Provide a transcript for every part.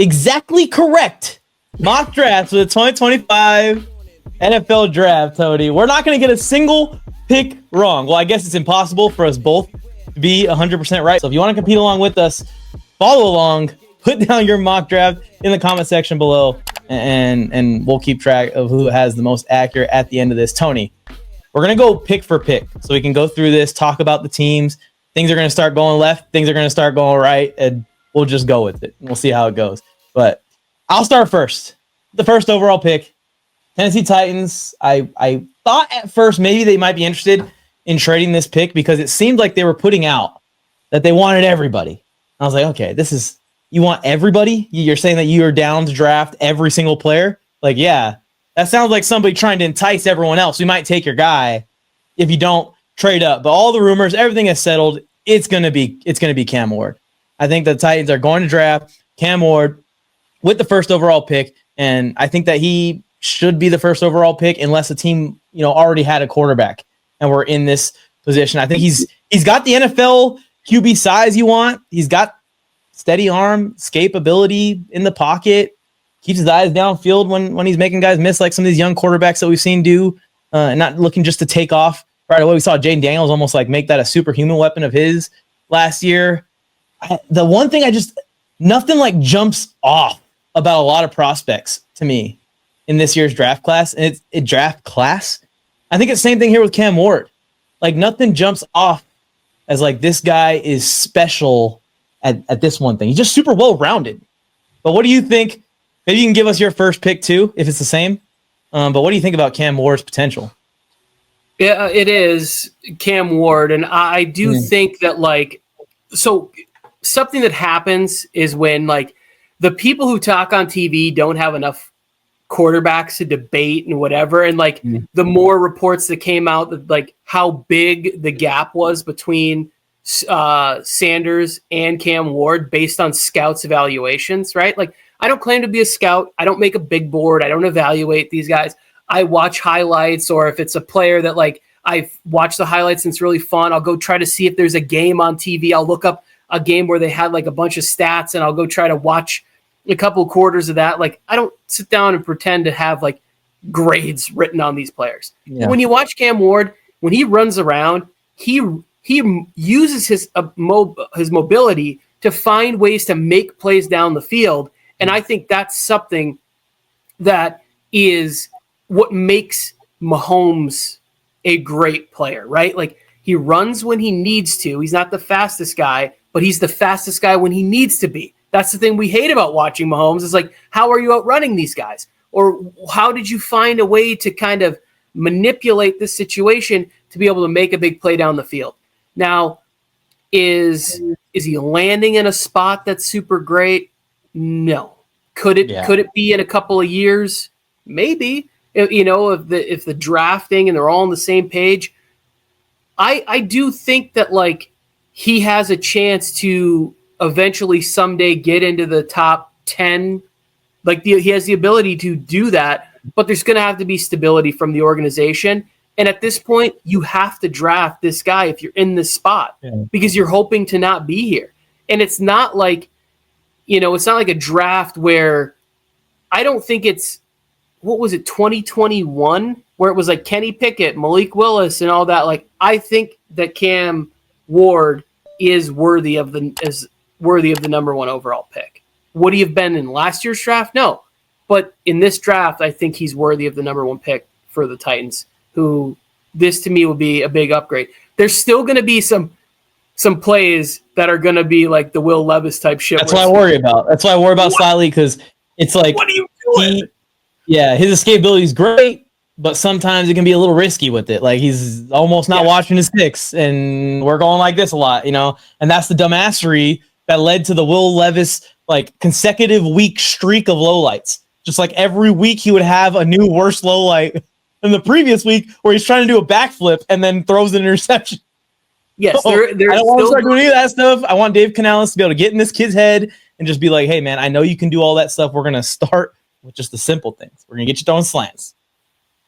exactly correct mock draft for the 2025 NFL draft, Tony. We're not going to get a single pick wrong. Well, I guess it's impossible for us both to be 100% right. So if you want to compete along with us, follow along, put down your mock draft in the comment section below, and we'll keep track of who has the most accurate at the end of this. Tony, we're going to go pick for pick so we can go through this, talk about the teams. Things are going to start going left. Things are going to start going right, and we'll just go with it. We'll see how it goes. But I'll start first. The first overall pick, Tennessee Titans. I thought at first maybe they might be interested in trading this pick because it seemed like they were putting out that they wanted everybody. I was like, okay, you want everybody? You're saying that you're down to draft every single player? Like, yeah, that sounds like somebody trying to entice everyone else. We might take your guy if you don't trade up. But all the rumors, everything is settled. It's gonna be Cam Ward. I think the Titans are going to draft Cam Ward with the first overall pick, and I think that he should be the first overall pick unless the team, already had a quarterback and we're in this position. I think he's got the NFL QB size you want. He's got steady arm, escape ability in the pocket, keeps his eyes downfield when he's making guys miss like some of these young quarterbacks that we've seen do, and not looking just to take off right away. We saw Jaden Daniels almost like make that a superhuman weapon of his last year. The one thing nothing like jumps off about a lot of prospects to me in this year's draft class. And it's a draft class. I think it's the same thing here with Cam Ward. Like nothing jumps off as like this guy is special at this one thing. He's just super well-rounded. But what do you think? Maybe you can give us your first pick too, if it's the same. But what do you think about Cam Ward's potential? Yeah, it is Cam Ward. And I do think that so something that happens is when the people who talk on TV don't have enough quarterbacks to debate and whatever. And the more reports that came out that how big the gap was between Sanders and Cam Ward based on scouts evaluations, right? I don't claim to be a scout. I don't make a big board. I don't evaluate these guys. I watch highlights, or if it's a player that I've watched the highlights and it's really fun, I'll go try to see if there's a game on TV. I'll look up a game where they had a bunch of stats and I'll go try to watch a couple quarters of that. I don't sit down and pretend to have grades written on these players. Yeah. When you watch Cam Ward, when he runs around, he uses his mobility to find ways to make plays down the field. And I think that's something that is what makes Mahomes a great player, right? He runs when he needs to. He's not the fastest guy, but he's the fastest guy when he needs to be. That's the thing we hate about watching Mahomes is how are you outrunning these guys? Or how did you find a way to kind of manipulate this situation to be able to make a big play down the field? Now, is he landing in a spot that's super great? No. Could it be in a couple of years? Maybe. If the drafting and they're all on the same page. I do think that he has a chance to eventually someday get into the top 10. He has the ability to do that, but there's going to have to be stability from the organization. And at this point, you have to draft this guy if you're in this spot because you're hoping to not be here. And it's not it's not like a draft where I don't think it's, 2021, where it was Kenny Pickett, Malik Willis, and all that. I think that Cam Ward is worthy of the number one overall pick. Would he have been in last year's draft? No. But in this draft, I think he's worthy of the number one pick for the Titans, who this to me will be a big upgrade. There's still going to be some plays that are going to be the Will Levis type shit. That's what I worry about. That's why I worry about slightly because it's what are you doing? His escapability is great, but sometimes it can be a little risky with it. He's almost not watching his picks, and we're going like this a lot, and that's the dumbassery that led to the Will Levis consecutive week streak of lowlights. Just every week he would have a new worse lowlight than the previous week where he's trying to do a backflip and then throws an interception. Yes, I don't want to start doing any of that stuff. I want Dave Canales to be able to get in this kid's head and just be like, hey, man, I know you can do all that stuff. We're going to start with just the simple things. We're going to get you throwing slants.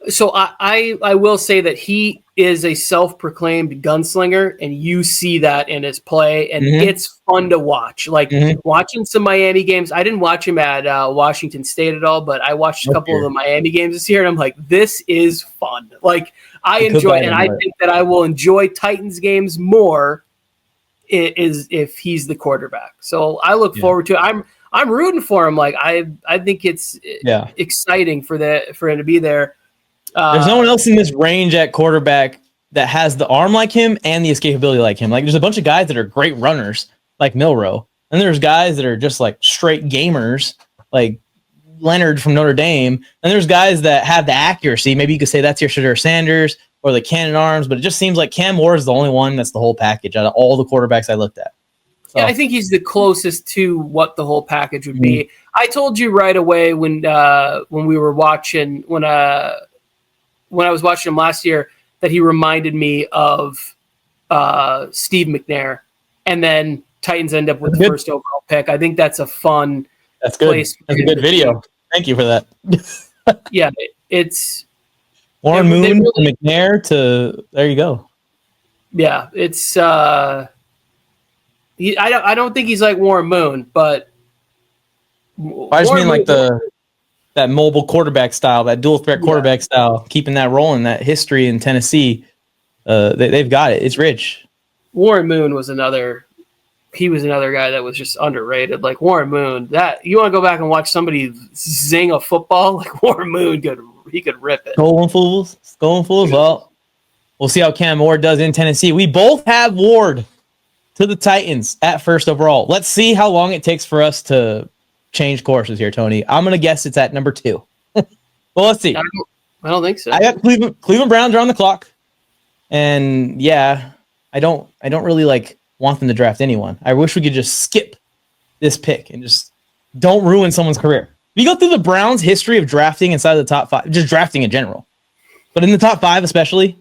So I will say that he is a self-proclaimed gunslinger, and you see that in his play, and it's fun to watch. Like watching some Miami games. I didn't watch him at Washington State at all, but I watched a couple of the Miami games this year, and I'm like, this is fun. Like I enjoy it, and I think that I will enjoy Titans games more is if he's the quarterback. So I look forward to it. I'm rooting for him. Like I think it's exciting for him to be there. There's no one else in this range at quarterback that has the arm like him and the escapability like him. Like there's a bunch of guys that are great runners like Milroe, and there's guys that are just like straight gamers like Leonard from Notre Dame, and there's guys that have the accuracy. Maybe you could say that's your Shadur Sanders or the cannon arms, but it just seems like Cam Ward is the only one that's the whole package out of all the quarterbacks I looked at. So. Yeah, I think he's the closest to what the whole package would be. I told you right away when we were watching when I was watching him last year that he reminded me of Steve McNair, and then Titans end up with the first overall pick. I think that's a fun place. That's a good video. Thank you for that. Yeah, it's Warren Moon from McNair to there you go. Yeah, it's I don't think he's like Warren Moon, but I just mean like that mobile quarterback style, that dual threat quarterback style, keeping that rolling, that history in Tennessee. They've got it. It's rich. Warren Moon was another guy that was just underrated. Like Warren Moon, that you want to go back and watch somebody zing a football like Warren Moon could rip it. Going fools. Well, we'll see how Cam Ward does in Tennessee. We both have Ward to the Titans at first overall. Let's see how long it takes for us to change courses here, Tony. I'm going to guess it's at number 2. Well, let's see. I don't think so. I got Cleveland Browns are on the clock. And I don't really like want them to draft anyone. I wish we could just skip this pick and just don't ruin someone's career. If you go through the Browns' history of drafting inside the top 5, just drafting in general, but in the top 5 especially,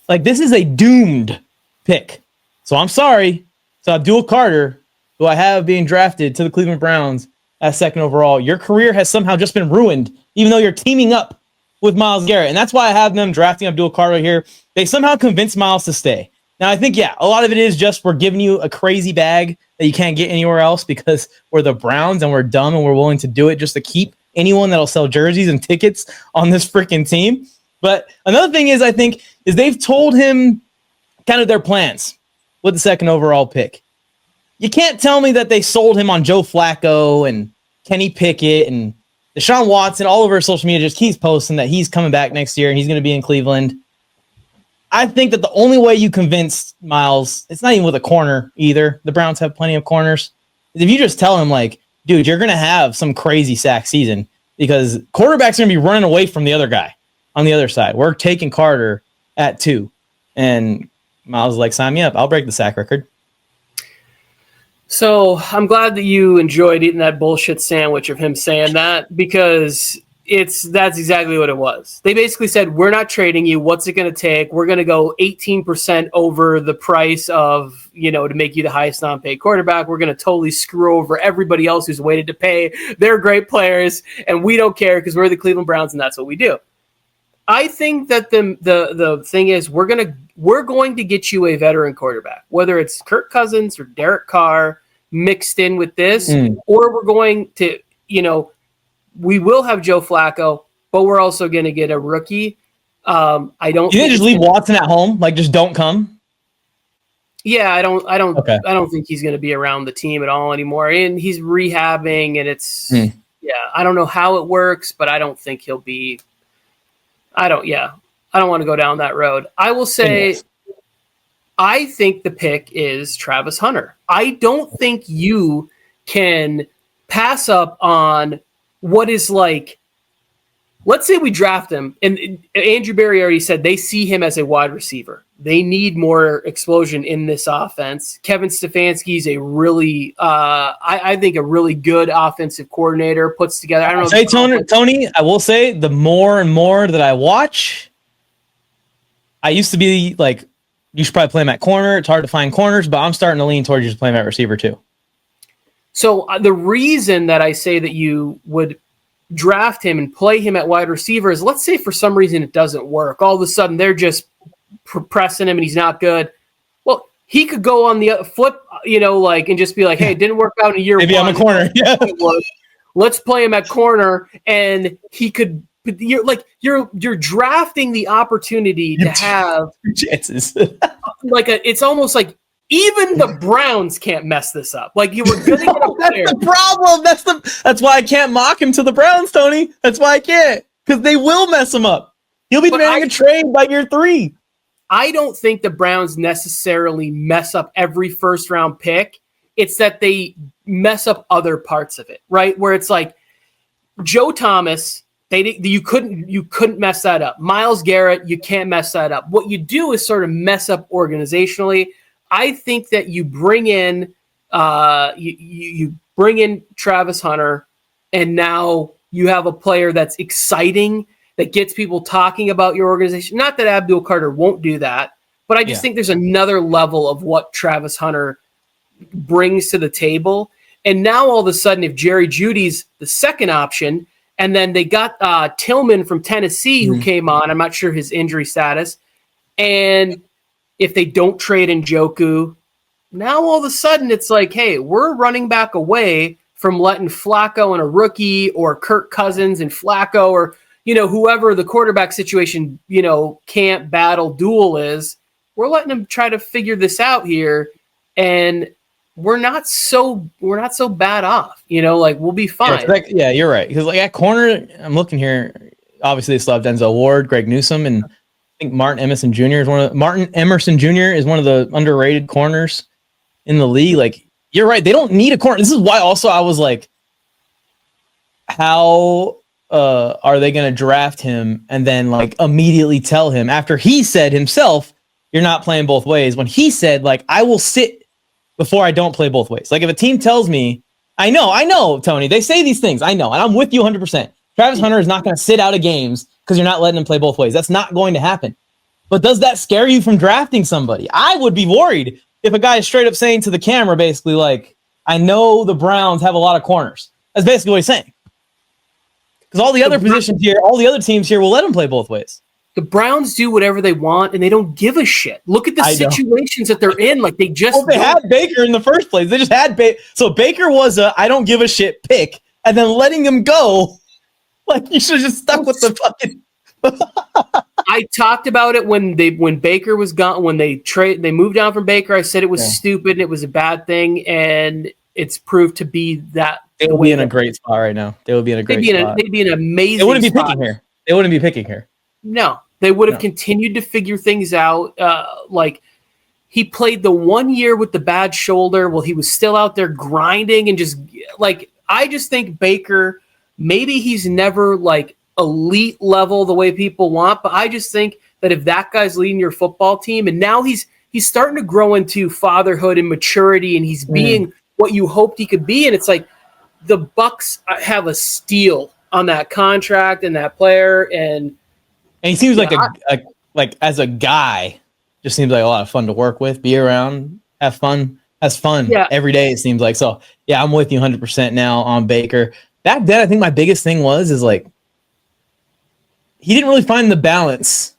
like this is a doomed pick. So I'm sorry. So Abdul Carter, who I have being drafted to the Cleveland Browns as 2nd overall, your career has somehow just been ruined, even though you're teaming up with Myles Garrett. And that's why I have them drafting Abdul Carter here. They somehow convinced Myles to stay. Now, I think, a lot of it is just we're giving you a crazy bag that you can't get anywhere else because we're the Browns and we're dumb and we're willing to do it just to keep anyone that'll sell jerseys and tickets on this freaking team. But another thing is, I think, is they've told him kind of their plans with the 2nd overall pick. You can't tell me that they sold him on Joe Flacco and Kenny Pickett and Deshaun Watson all over social media just keeps posting that he's coming back next year and he's going to be in Cleveland. I think that the only way you convince Myles, it's not even with a corner either. The Browns have plenty of corners. If you just tell him, like, dude, you're going to have some crazy sack season because quarterback's going to be running away from the other guy on the other side. We're taking Carter at 2. And Myles is like, sign me up. I'll break the sack record. So I'm glad that you enjoyed eating that bullshit sandwich of him saying that because that's exactly what it was. They basically said, we're not trading you. What's it going to take? We're going to go 18% over the price of, to make you the highest non-paid quarterback. We're going to totally screw over everybody else who's waited to pay. They're great players and we don't care because we're the Cleveland Browns and that's what we do. I think that the thing is we're going to get you a veteran quarterback, whether it's Kirk Cousins or Derek Carr mixed in with this, or we're going to, we will have Joe Flacco, but we're also going to get a rookie. I don't. You just leave Watson at home, like just don't come. Yeah, I don't think he's going to be around the team at all anymore, and he's rehabbing, and it's I don't know how it works, but I don't think he'll be. I don't want to go down that road. I will say, I think the pick is Travis Hunter. I don't think you can pass up on what is like, let's say we draft him, and Andrew Berry already said they see him as a wide receiver. They need more explosion in this offense. Kevin Stefanski is a really, I think, a really good offensive coordinator. Puts together. I don't know. Tony, I will say the more and more that I watch, I used to be like, you should probably play him at corner. It's hard to find corners, but I'm starting to lean towards you to play him at receiver too. So the reason that I say that you would draft him and play him at wide receiver is, let's say for some reason it doesn't work. All of a sudden they're just pressing him and he's not good. Well, he could go on the flip, and just be like, hey, it didn't work out in year Maybe one. I'm a corner. Yeah. Let's play him at corner, and he could. You're drafting the opportunity to have chances. It's almost like even the Browns can't mess this up. Like, you were going to get a player. That's the problem. That's why I can't mock him to the Browns, Tony. That's why I can't, because they will mess him up. He'll be demanding a trade by year 3. I don't think the Browns necessarily mess up every first-round pick. It's that they mess up other parts of it, right? Where it's like Joe Thomas, you couldn't mess that up. Myles Garrett, you can't mess that up. What you do is sort of mess up organizationally. I think that you bring in you bring in Travis Hunter, and now you have a player that's exciting, that gets people talking about your organization. Not that Abdul Carter won't do that, but I just think there's another level of what Travis Hunter brings to the table. And now all of a sudden, if Jerry Jeudy's the second option, and then they got Tillman from Tennessee who came on, I'm not sure his injury status, and if they don't trade Njoku, now all of a sudden it's like, hey, we're running back away from letting Flacco and a rookie, or Kirk Cousins and Flacco, or whoever the quarterback situation, can't battle duel is. We're letting them try to figure this out here, and we're not so bad off. We'll be fine. Yeah, you're right. Because at corner, I'm looking here. Obviously, they still have Denzel Ward, Greg Newsome, and I think Martin Emerson Jr. is one of the underrated corners in the league. You're right. They don't need a corner. This is why also I was like, how are they going to draft him and then immediately tell him, after he said himself, you're not playing both ways, when he said I will sit before I don't play both ways. If a team tells me, I know, Tony, they say these things. I know. And I'm with you 100%. Travis Hunter is not going to sit out of games because you're not letting him play both ways. That's not going to happen. But does that scare you from drafting somebody? I would be worried if a guy is straight up saying to the camera, basically, I know the Browns have a lot of corners. That's basically what he's saying. Because all the other positions here, all the other teams here will let him play both ways. The Browns do whatever they want, and they don't give a shit. Look at the situations that they're in. They just... Well, they had Baker in the first place. They just had Baker. So Baker was a I don't give a shit pick, and then letting him go, you should have just stuck with the fucking... I talked about it when Baker was gone, when they moved down from Baker. I said it was stupid and it was a bad thing, and it's proved to be that. They would be in a great spot right now. They would be in a great spot. They'd be an amazing. They wouldn't be spot. picking here. They wouldn't be picking here. No, they would have continued to figure things out. He played the 1 year with the bad shoulder while he was still out there grinding, and just I just think Baker, maybe he's never elite level the way people want, but I just think that if that guy's leading your football team, and now he's starting to grow into fatherhood and maturity, and he's being what you hoped he could be, and it's the Bucks have a steal on that contract and that player, and he seems as a guy, just seems like a lot of fun to work with, be around, have fun, has fun every day. It seems like. So yeah, I'm with you 100% now on Baker. Back then, I think my biggest thing is he didn't really find the balance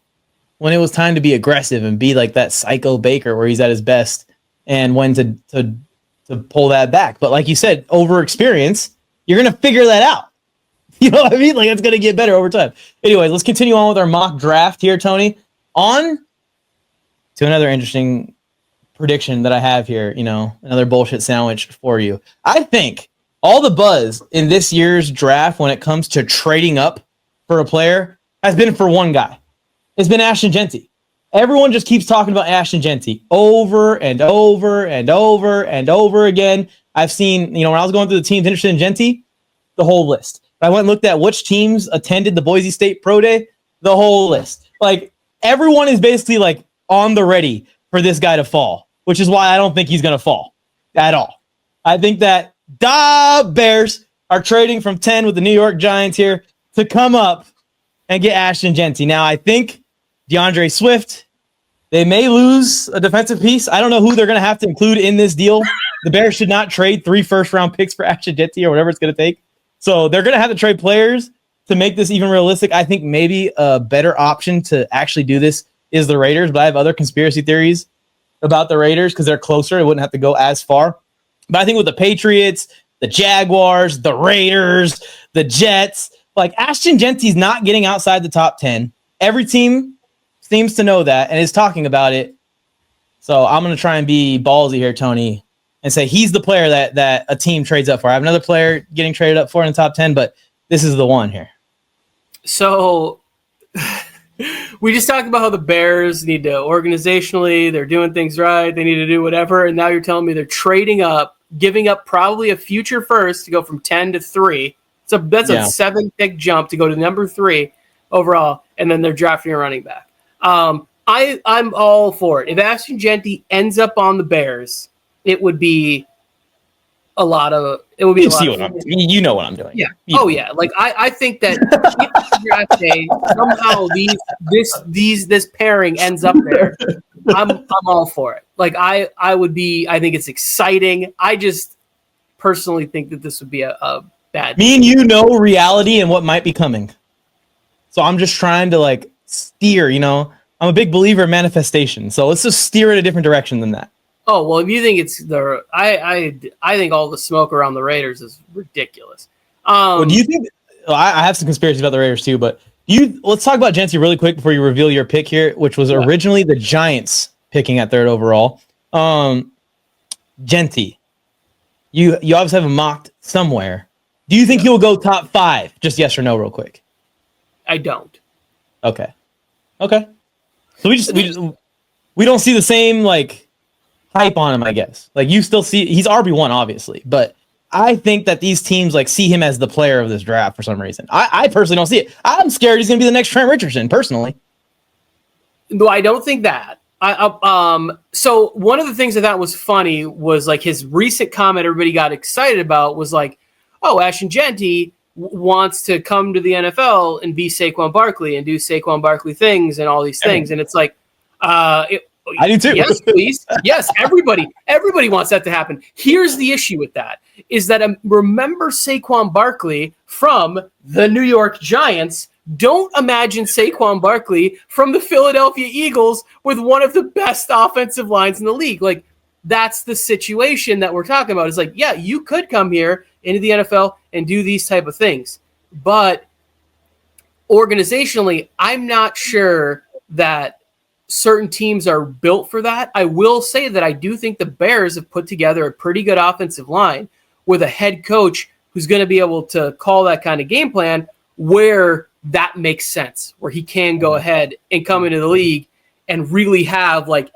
when it was time to be aggressive and be that psycho Baker where he's at his best, and when to pull that back. But like you said, over experience, you're going to figure that out. You know what I mean? It's going to get better over time. Anyways, let's continue on with our mock draft here, Tony. On to another interesting prediction that I have here, another bullshit sandwich for you. I think all the buzz in this year's draft when it comes to trading up for a player has been for one guy. It's been Ashton Jeanty. Everyone just keeps talking about Ashton Jeanty over and over and over and over again. I've seen, when I was going through the teams interested in Jeanty, the whole list. I went and looked at which teams attended the Boise State Pro Day, the whole list. Everyone is basically on the ready for this guy to fall, which is why I don't think he's going to fall at all. I think that the Bears are trading from 10 with the New York Giants here to come up and get Ashton Jeanty. Now, I think DeAndre Swift, they may lose a defensive piece. I don't know who they're going to have to include in this deal. The Bears should not trade 3 first-round picks for Ashton Jeanty or whatever it's going to take. So they're going to have to trade players to make this even realistic. I think maybe a better option to actually do this is the Raiders, but I have other conspiracy theories about the Raiders because they're closer. It wouldn't have to go as far. But I think with the Patriots, the Jaguars, the Raiders, the Jets, like Ashton Jeanty's not getting outside the top 10. Every team seems to know that and is talking about it. So I'm going to try and be ballsy here, Tony, and say he's the player that a team trades up for. I have another player getting traded up for in the top 10, but this is the one here. So we just talked about how the Bears need to organizationally, they're doing things right, they need to do whatever, and now you're telling me they're trading up, giving up probably a future first to go from 10 to 3. So that's a 7-pick jump to go to number 3 overall, and then they're drafting a running back. I'm all for it. If Ashton Jeanty ends up on the Bears, it would be a lot of. It would be. You know what I'm doing. Yeah. Yeah. Like I think that if draft day somehow this pairing ends up there, I'm all for it. Like I would be. I think it's exciting. I just personally think that this would be a bad. Me and you know reality and what might be coming. So I'm just trying to like steer. I'm a big believer in manifestation. So let's just steer in a different direction than that. Oh, well, if you think it's I think all the smoke around the Raiders is ridiculous. Well, do you think I have some conspiracies about the Raiders too, but let's talk about Jeanty really quick before you reveal your pick here, which was originally the Giants picking at 3rd overall. Jeanty, you obviously have him mocked somewhere. Do you think he'll go top 5? Just yes or no real quick. I don't. Okay. So we don't see the same like hype on him, I guess. Like you still see he's RB1 obviously, but I think that these teams like see him as the player of this draft for some reason. I personally don't see it. I'm scared he's going to be the next Trent Richardson personally. No, I don't think that. So one of the things I thought was funny was like his recent comment everybody got excited about was like, oh, Ashton Jeanty wants to come to the NFL and be Saquon Barkley and do Saquon Barkley things and all these things. And it's like, I do too. Yes, please. Yes, everybody wants that to happen. Here's the issue with that is that remember Saquon Barkley from the New York Giants. Don't imagine Saquon Barkley from the Philadelphia Eagles with one of the best offensive lines in the league. Like that's the situation that we're talking about. It's like, yeah, you could come here into the NFL and do these type of things, but organizationally, I'm not sure that certain teams are built for that. I will say that I do think the Bears have put together a pretty good offensive line with a head coach who's going to be able to call that kind of game plan where that makes sense, where he can go ahead and come into the league and really have like,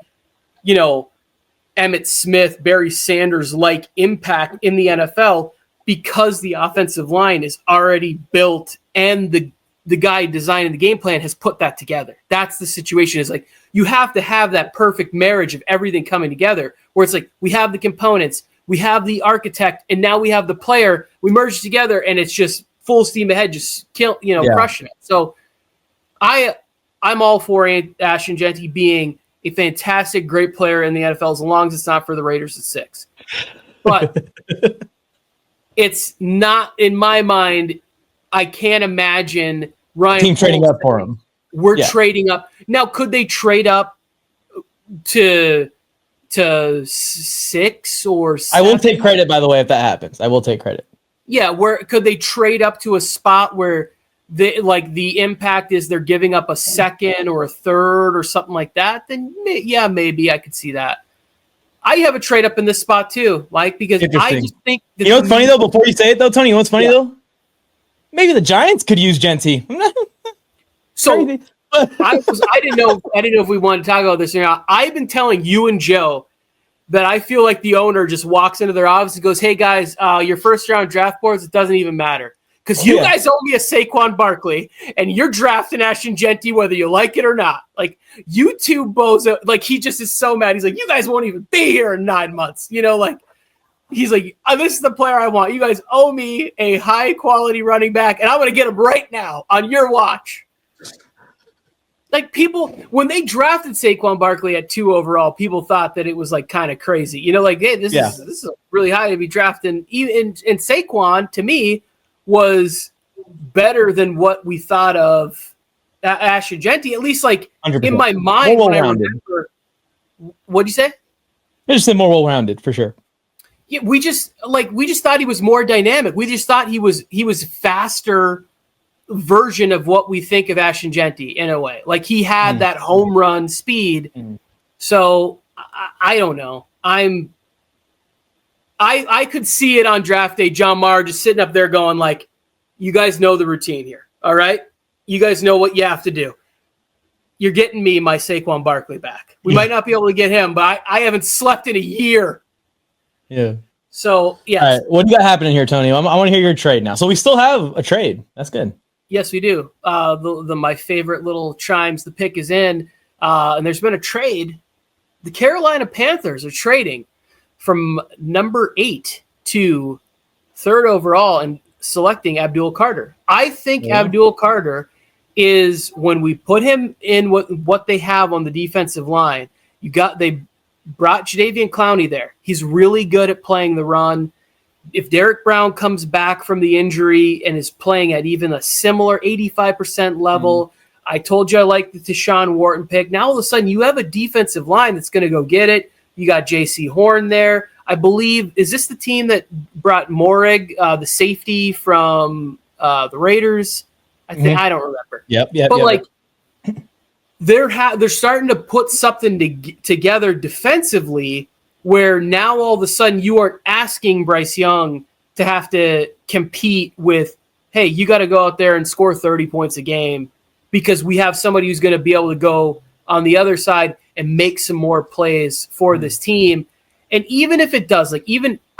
Emmitt Smith, Barry Sanders like impact in the NFL because the offensive line is already built and the guy designing the game plan has put that together. That's the situation. Is like you have to have that perfect marriage of everything coming together where it's like we have the components, we have the architect, and now we have the player. We merge together and it's just full steam ahead, just crushing it. So I'm all for Ashton Jeanty being a fantastic, great player in the NFL as long as it's not for the Raiders at 6. But it's not in my mind. I can't imagine Ryan team trading up for him. We're trading up. Now, could they trade up to 6 or 7? I will take credit, by the way, if that happens. I will take credit. Yeah, where could they trade up to a spot where the impact is they're giving up a 2nd or a 3rd or something like that? Then yeah, maybe I could see that. I have a trade up in this spot too, Mike, because I just think you know what's funny though. Before you say it though, Tony, you know what's funny though? Maybe the Giants could use Jeanty. So I didn't know if we wanted to talk about this or not. I've been telling you and Joe that I feel like the owner just walks into their office and goes, "Hey guys, your first round draft boards, it doesn't even matter because you guys owe me a Saquon Barkley and you're drafting Ashton Jeanty whether you like it or not." Like you two bozo, like he just is so mad. He's like, "You guys won't even be here in 9 months." He's like, this is the player I want. You guys owe me a high-quality running back, and I'm going to get him right now on your watch. Like people, when they drafted Saquon Barkley at 2 overall, people thought that it was like kind of crazy. Hey, this is really high to be drafting. Even and Saquon, to me, was better than what we thought of Ashton Jeanty. At least, like 100%. in my mind, More when I well-rounded. remember. What'd you say? I just said more well-rounded for sure. Yeah, we just thought he was more dynamic. We just thought he was faster version of what we think of Ashton Jeanty in a way. Like he had that home run speed. So I don't know. I could see it on draft day. John Maher just sitting up there going like, "You guys know the routine here, all right? You guys know what you have to do. You're getting me my Saquon Barkley back. We might not be able to get him, but I haven't slept in a year." Yeah. So, yeah. All right. What do you got happening here, Tony? I want to hear your trade now. So we still have a trade. That's good. Yes, we do. My favorite little chimes, the pick is in, and there's been a trade. The Carolina Panthers are trading from number 8 to 3rd overall and selecting Abdul Carter. I think Abdul Carter is, when we put him in what they have on the defensive line, they brought Jadeveon Clowney there. He's really good at playing the run. If Derek Brown comes back from the injury and is playing at even a similar 85% level, I told you I like the Deshaun Wharton pick. Now all of a sudden you have a defensive line that's going to go get it. You got J.C. Horn there. I believe, is this the team that brought Morig, the safety from the Raiders? I don't remember. Yep. But they're starting to put something together defensively, where now all of a sudden you aren't asking Bryce Young to have to compete with, hey, you got to go out there and score 30 points a game, because we have somebody who's going to be able to go on the other side and make some more plays for this team. And even if it does, I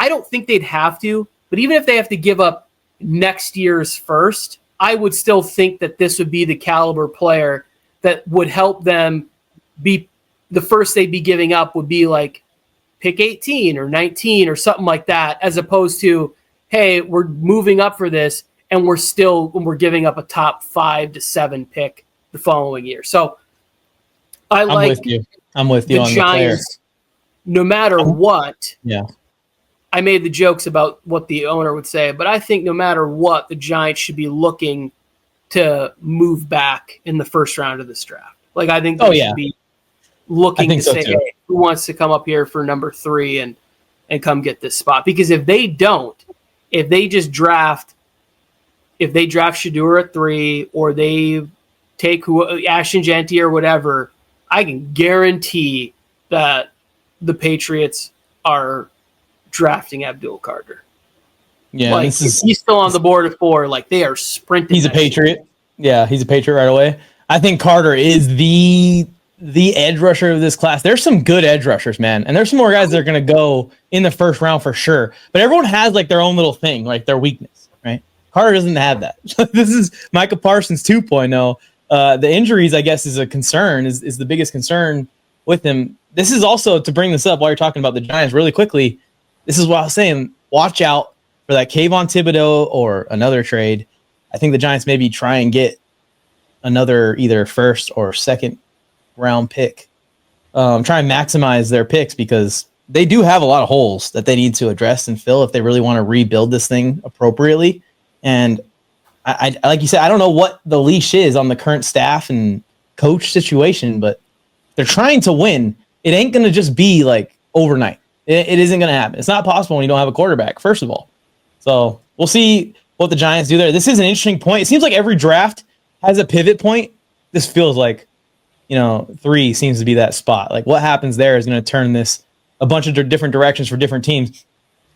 don't think they'd have to, but even if they have to give up next year's first, I would still think that this would be the caliber player that would help them be the first they'd be giving up would be like pick 18 or 19 or something like that, as opposed to, hey, we're moving up for this and we're giving up a top 5 to 7 pick the following year. So I'm with you on the Giants, no matter what. Yeah. I made the jokes about what the owner would say, but I think no matter what, the Giants should be looking to move back in the first round of this draft. Like, I think they should be looking to say, hey, who wants to come up here for number 3 and come get this spot? Because if they draft Shedeur at 3, or they take Ashton Jeanty or whatever, I can guarantee that the Patriots are drafting Abdul Carter. Yeah, he's still on the board at 4. Like, they are sprinting. He's a Patriot. Shit. Yeah, he's a Patriot right away. I think Carter is the edge rusher of this class. There's some good edge rushers, man, and there's some more guys that are going to go in the first round for sure. But everyone has like their own little thing, like their weakness, right? Carter doesn't have that. This is Micah Parsons 2.0. The injuries, I guess, is a concern. Is the biggest concern with him. This is also, to bring this up while you're talking about the Giants really quickly, this is what I was saying. Watch out for that Kayvon Thibodeau or another trade. I think the Giants maybe try and get another either first or second round pick. Try and maximize their picks, because they do have a lot of holes that they need to address and fill if they really want to rebuild this thing appropriately. And I like you said, I don't know what the leash is on the current staff and coach situation, but they're trying to win. It ain't going to just be like overnight. It isn't going to happen. It's not possible when you don't have a quarterback, first of all. So we'll see what the Giants do there. This is an interesting point. It seems like every draft has a pivot point. This feels like, 3 seems to be that spot. Like, what happens there is going to turn this a bunch of different directions for different teams.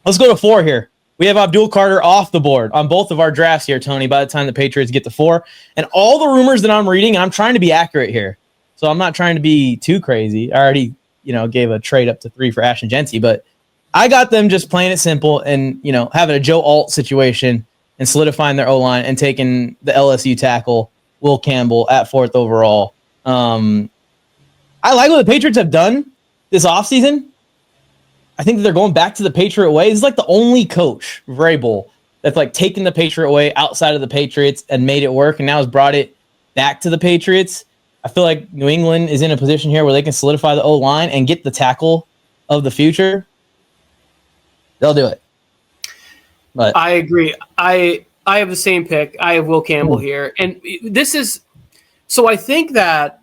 Let's go to 4 here. We have Abdul Carter off the board on both of our drafts here, Tony, by the time the Patriots get to 4. And all the rumors that I'm reading, and I'm trying to be accurate here, so I'm not trying to be too crazy. I already, gave a trade up to 3 for Ashton Jeanty, but I got them just playing it simple and, having a Joe Alt situation and solidifying their O-line and taking the LSU tackle, Will Campbell, at 4th overall. I like what the Patriots have done this offseason. I think that they're going back to the Patriot way. This is like the only coach, Vrabel, that's like taken the Patriot way outside of the Patriots and made it work, and now has brought it back to the Patriots. I feel like New England is in a position here where they can solidify the O-line and get the tackle of the future. They'll do it. But I agree. I have the same pick. I have Will Campbell here. And this is so I think that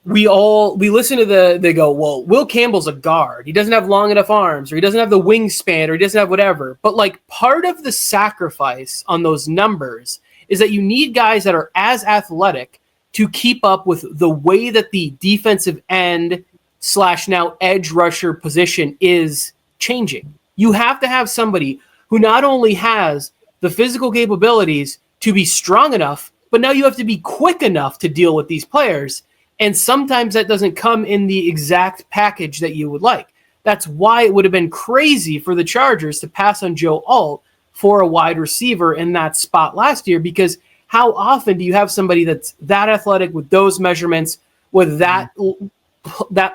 we listen to they go, well, Will Campbell's a guard. He doesn't have long enough arms, or he doesn't have the wingspan, or he doesn't have whatever. But like part of the sacrifice on those numbers is that you need guys that are as athletic to keep up with the way that the defensive end / now edge rusher position is changing. You have to have somebody who not only has the physical capabilities to be strong enough, but now you have to be quick enough to deal with these players. And sometimes that doesn't come in the exact package that you would like. That's why it would have been crazy for the Chargers to pass on Joe Alt for a wide receiver in that spot last year, because how often do you have somebody that's that athletic with those measurements, with that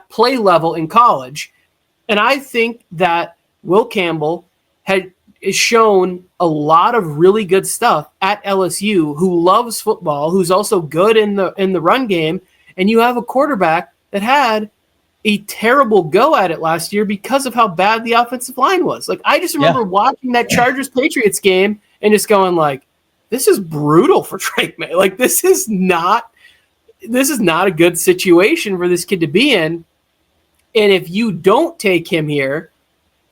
play level in college? And I think that Will Campbell has shown a lot of really good stuff at LSU, who loves football, who's also good in the run game. And you have a quarterback that had a terrible go at it last year because of how bad the offensive line was. Like, I just remember watching that Chargers-Patriots game and just going like, this is brutal for Drake May. Like, this is not a good situation for this kid to be in. And if you don't take him here,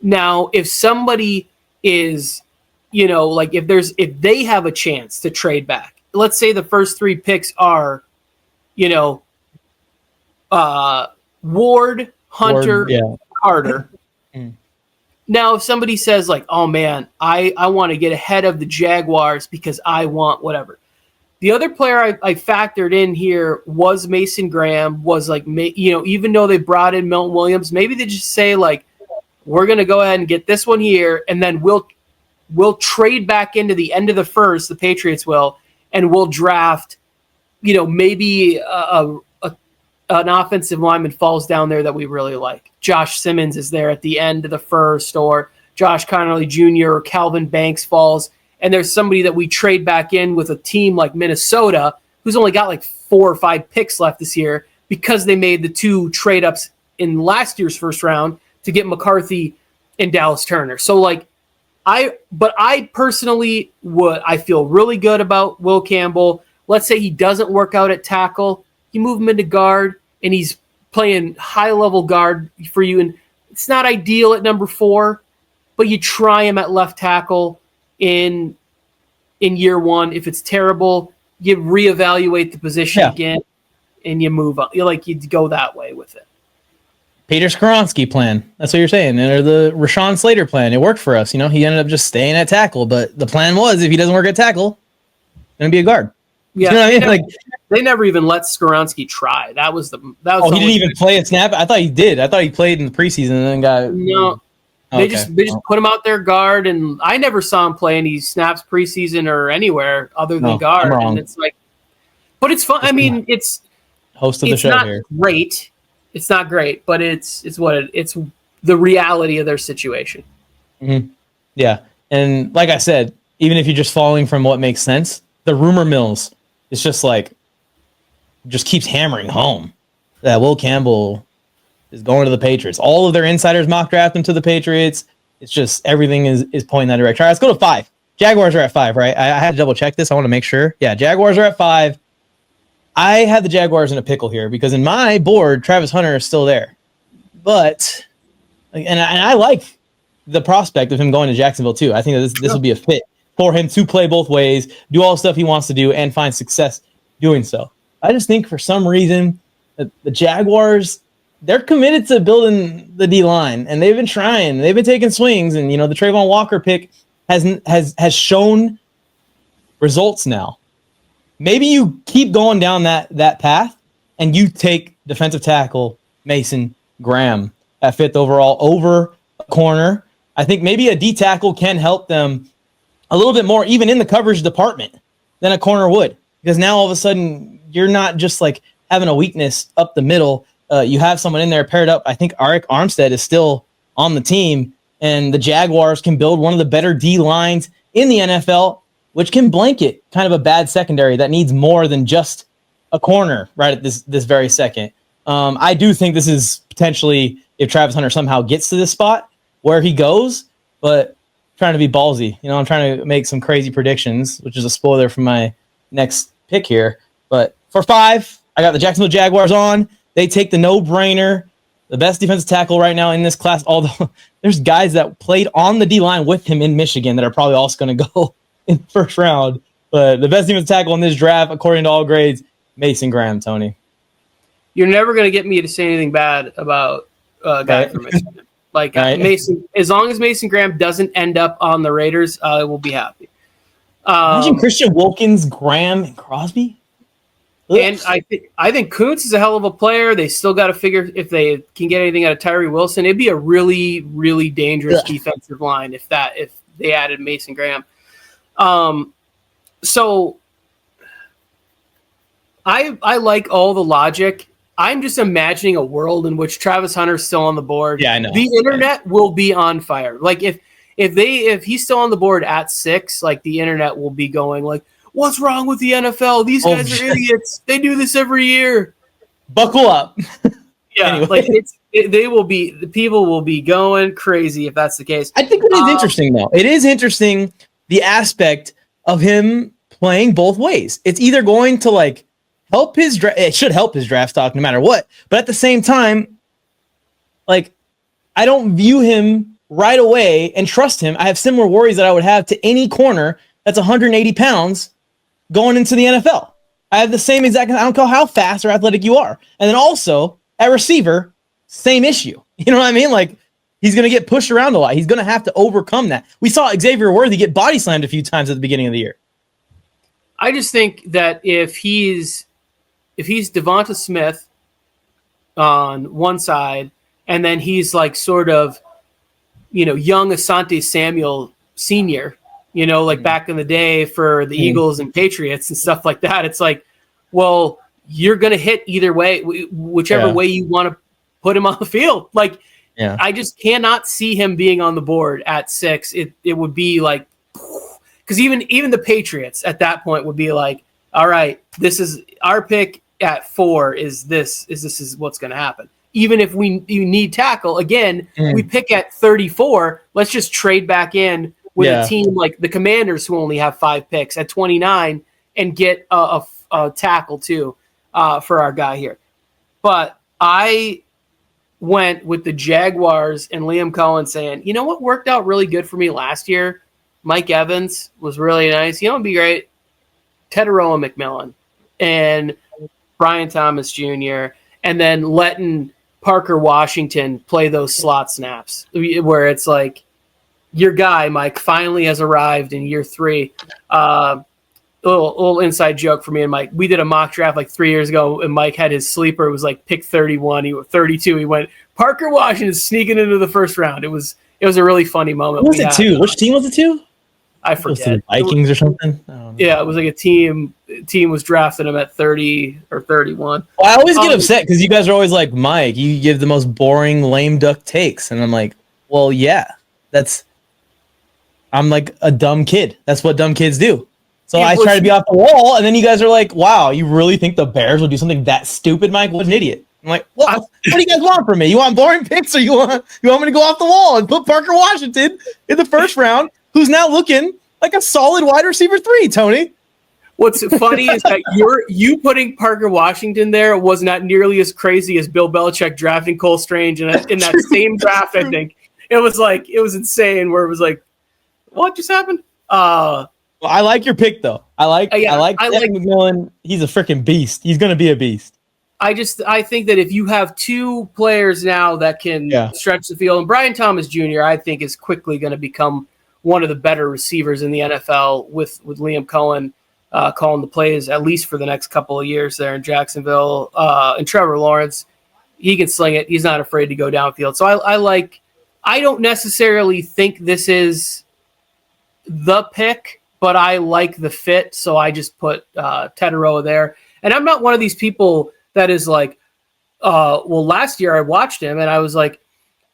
now if somebody is, like if they have a chance to trade back, let's say the first 3 picks are, Ward, Hunter, Carter. Now, if somebody says like, oh man, I want to get ahead of the Jaguars because I want whatever. The other player I factored in here was Mason Graham. Was like, even though they brought in Milton Williams, maybe they just say like, we're going to go ahead and get this one here, and then we'll trade back into the end of the first, the Patriots will, and we'll draft, maybe an offensive lineman falls down there that we really like. Josh Simmons is there at the end of the first, or Josh Connolly Jr. or Calvin Banks falls, and there's somebody that we trade back in with a team like Minnesota, who's only got like 4 or 5 picks left this year because they made the 2 trade ups in last year's first round to get McCarthy and Dallas Turner. So like, I personally I feel really good about Will Campbell. Let's say he doesn't work out at tackle, you move him into guard, and he's playing high-level guard for you. And it's not ideal at number 4, but you try him at left tackle in year 1. If it's terrible, you reevaluate the position again, and you move on. You go that way with it. Peter Skoronski plan. That's what you're saying. Or the Rashawn Slater plan. It worked for us. He ended up just staying at tackle. But the plan was, if he doesn't work at tackle, going to be a guard. Yeah, you know what I mean? They never even let Skoronski try. That was he didn't even play a snap? I thought he did. I thought he played in the preseason and then got... No. They just put him out there guard, and I never saw him play any snaps preseason or anywhere other than guard. And it's like... But it's fun. I mean, it's... Host of the show here. Great. It's not great, but it's the reality of their situation. Mm-hmm. Yeah. And like I said, even if you're just following from what makes sense, the rumor mills, it's just like, just keeps hammering home that Will Campbell is going to the Patriots. All of their insiders mock draft him to the Patriots. It's just everything is pointing that direction. All right, let's go to 5. Jaguars are at 5, right? I had to double check this. I want to make sure. Yeah, Jaguars are at 5. I had the Jaguars in a pickle here because in my board, Travis Hunter is still there. But, and I like the prospect of him going to Jacksonville too. I think that this would be a fit for him to play both ways, do all the stuff he wants to do, and find success doing so. I just think for some reason that the Jaguars, they're committed to building the D-line, and they've been trying. They've been taking swings, and the Trayvon Walker pick has shown results now. Maybe you keep going down that path, and you take defensive tackle Mason Graham at 5th overall over a corner. I think maybe a D tackle can help them a little bit more, even in the coverage department, than a corner would. Because now all of a sudden, you're not just like having a weakness up the middle. You have someone in there paired up. I think Arik Armstead is still on the team, and the Jaguars can build one of the better D lines in the NFL, which can blanket kind of a bad secondary that needs more than just a corner right at this very second. I do think this is potentially, if Travis Hunter somehow gets to this spot, where he goes. But trying to be ballsy. I'm trying to make some crazy predictions, which is a spoiler for my next pick here. But for 5, I got the Jacksonville Jaguars on. They take the no-brainer, the best defensive tackle right now in this class. Although there's guys that played on the D-line with him in Michigan that are probably also going to go in the first round. But the best defensive tackle in this draft, according to all grades, Mason Graham, Tony. You're never going to get me to say anything bad about a guy from Michigan. Like Mason, as long as Mason Graham doesn't end up on the Raiders, I will be happy. Imagine Christian Wilkins, Graham, and Crosby. And I think Kuntz is a hell of a player. They still got to figure if they can get anything out of Tyree Wilson. It'd be a really, really dangerous defensive line if they added Mason Graham. So I like all the logic. I'm just imagining a world in which Travis Hunter's still on the board. Yeah, I know. The internet will be on fire. Like if he's still on the board at 6, like the internet will be going like, what's wrong with the NFL? These guys are idiots. They do this every year. Buckle up. Yeah, anyway. Like the people will be going crazy if that's the case. I think it is interesting though. It is interesting the aspect of him playing both ways. It's either going to like help his draft. It should help his draft stock no matter what. But at the same time, like I don't view him right away and trust him. I have similar worries that I would have to any corner that's 180 pounds going into the NFL. I have the same exact, I don't care how fast or athletic you are. And then also at receiver, same issue. You know what I mean? Like he's going to get pushed around a lot. He's going to have to overcome that. We saw Xavier Worthy get body slammed a few times at the beginning of the year. I just think that if he's Devonta Smith on one side, and then he's like sort of, young Asante Samuel Sr., like back in the day for the Eagles and Patriots and stuff like that. It's like, well, you're going to hit either way, whichever way you want to put him on the field. Like, I just cannot see him being on the board at 6. It would be like, because even the Patriots at that point would be like, all right, this is our pick at 4. This is what's going to happen. Even if you need tackle again, we pick at 34. Let's just trade back in with a team like the Commanders who only have 5 picks at 29 and get a tackle too for our guy here. But I went with the Jaguars and Liam Cohen saying, you know what worked out really good for me last year? Mike Evans was really nice. It'd be great. Teteroa McMillan and Brian Thomas Jr. and then letting Parker Washington play those slot snaps where it's like, your guy, Mike, finally has arrived in year 3. Little inside joke for me and Mike. We did a mock draft like 3 years ago, and Mike had his sleeper. It was like pick 31. He was 32. He went Parker Washington sneaking into the first round. It was a really funny moment. What was it to? Which team was it to? I forget. The Vikings or something? I don't know. Yeah, it was like a team was drafting him at 30 or 31. Well, I always get upset because you guys are always like, Mike, you give the most boring, lame duck takes. And I'm like, well, yeah, I'm like a dumb kid. That's what dumb kids do. So I try to be off the wall, and then you guys are like, wow, you really think the Bears will do something that stupid, Mike? What an idiot. I'm like, what do you guys want from me? You want boring picks, or you want me to go off the wall and put Parker Washington in the first round, who's now looking like a solid wide receiver 3, Tony? What's funny is that you putting Parker Washington there was not nearly as crazy as Bill Belichick drafting Cole Strange in that same draft, I think. It was insane where it was like, what just happened? Well, I like your pick though. I like McMillan. He's a freaking beast. He's going to be a beast. I think that if you have 2 players now that can stretch the field, and Brian Thomas Jr. I think is quickly going to become one of the better receivers in the NFL with Liam Cohen calling the plays at least for the next couple of years there in Jacksonville. And Trevor Lawrence, he can sling it. He's not afraid to go downfield. So I don't necessarily think this is the pick, but I like the fit, so I just put Teteroa there. And I'm not one of these people that is like, well, last year I watched him and I was like,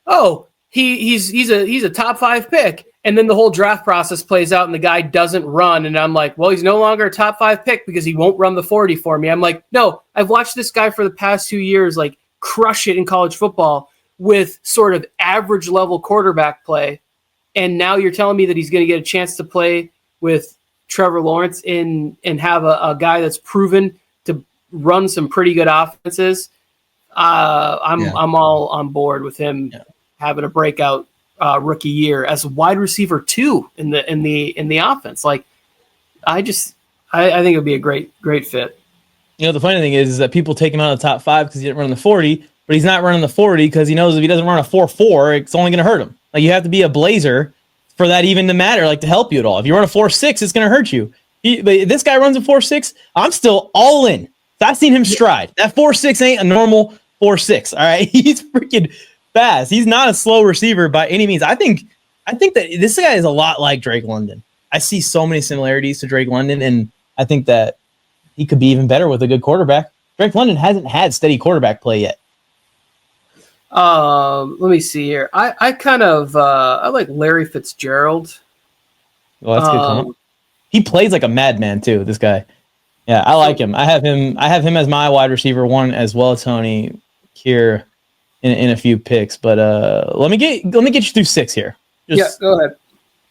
oh, he's a top 5 pick, and then the whole draft process plays out and the guy doesn't run, and I'm like, well, he's no longer a top 5 pick because he won't run the 40 for me. I'm like, no, I've watched this guy for the past 2 years like crush it in college football with sort of average level quarterback play. and now you're telling me that he's going to get a chance to play with Trevor Lawrence and have a guy that's proven to run some pretty good offenses. I'm all on board with him having a breakout rookie year as wide receiver 2 in the offense. Like, I think it would be a great fit. The funny thing is that people take him out of the top 5 because he didn't run the 40, but he's not running the 40 because he knows if he doesn't run a 4.4, it's only going to hurt him. Like, you have to be a blazer for that even to matter, like to help you at all. If you run a 4.6, it's going to hurt you. But if this guy runs a 4.6, I'm still all in. So I've seen him stride. That 4.6 ain't a normal 4.6. All right, he's freaking fast. He's not a slow receiver by any means. I think that this guy is a lot like Drake London. I see so many similarities to Drake London, and I think that he could be even better with a good quarterback. Drake London hasn't had steady quarterback play yet. Let me see here. I kind of I like Larry Fitzgerald. Well, that's good comment. He plays like a madman too, this guy. Yeah, I like him. I have him as my wide receiver 1 as well, Tony, here in a few picks. But let me get you through 6 here. Go ahead.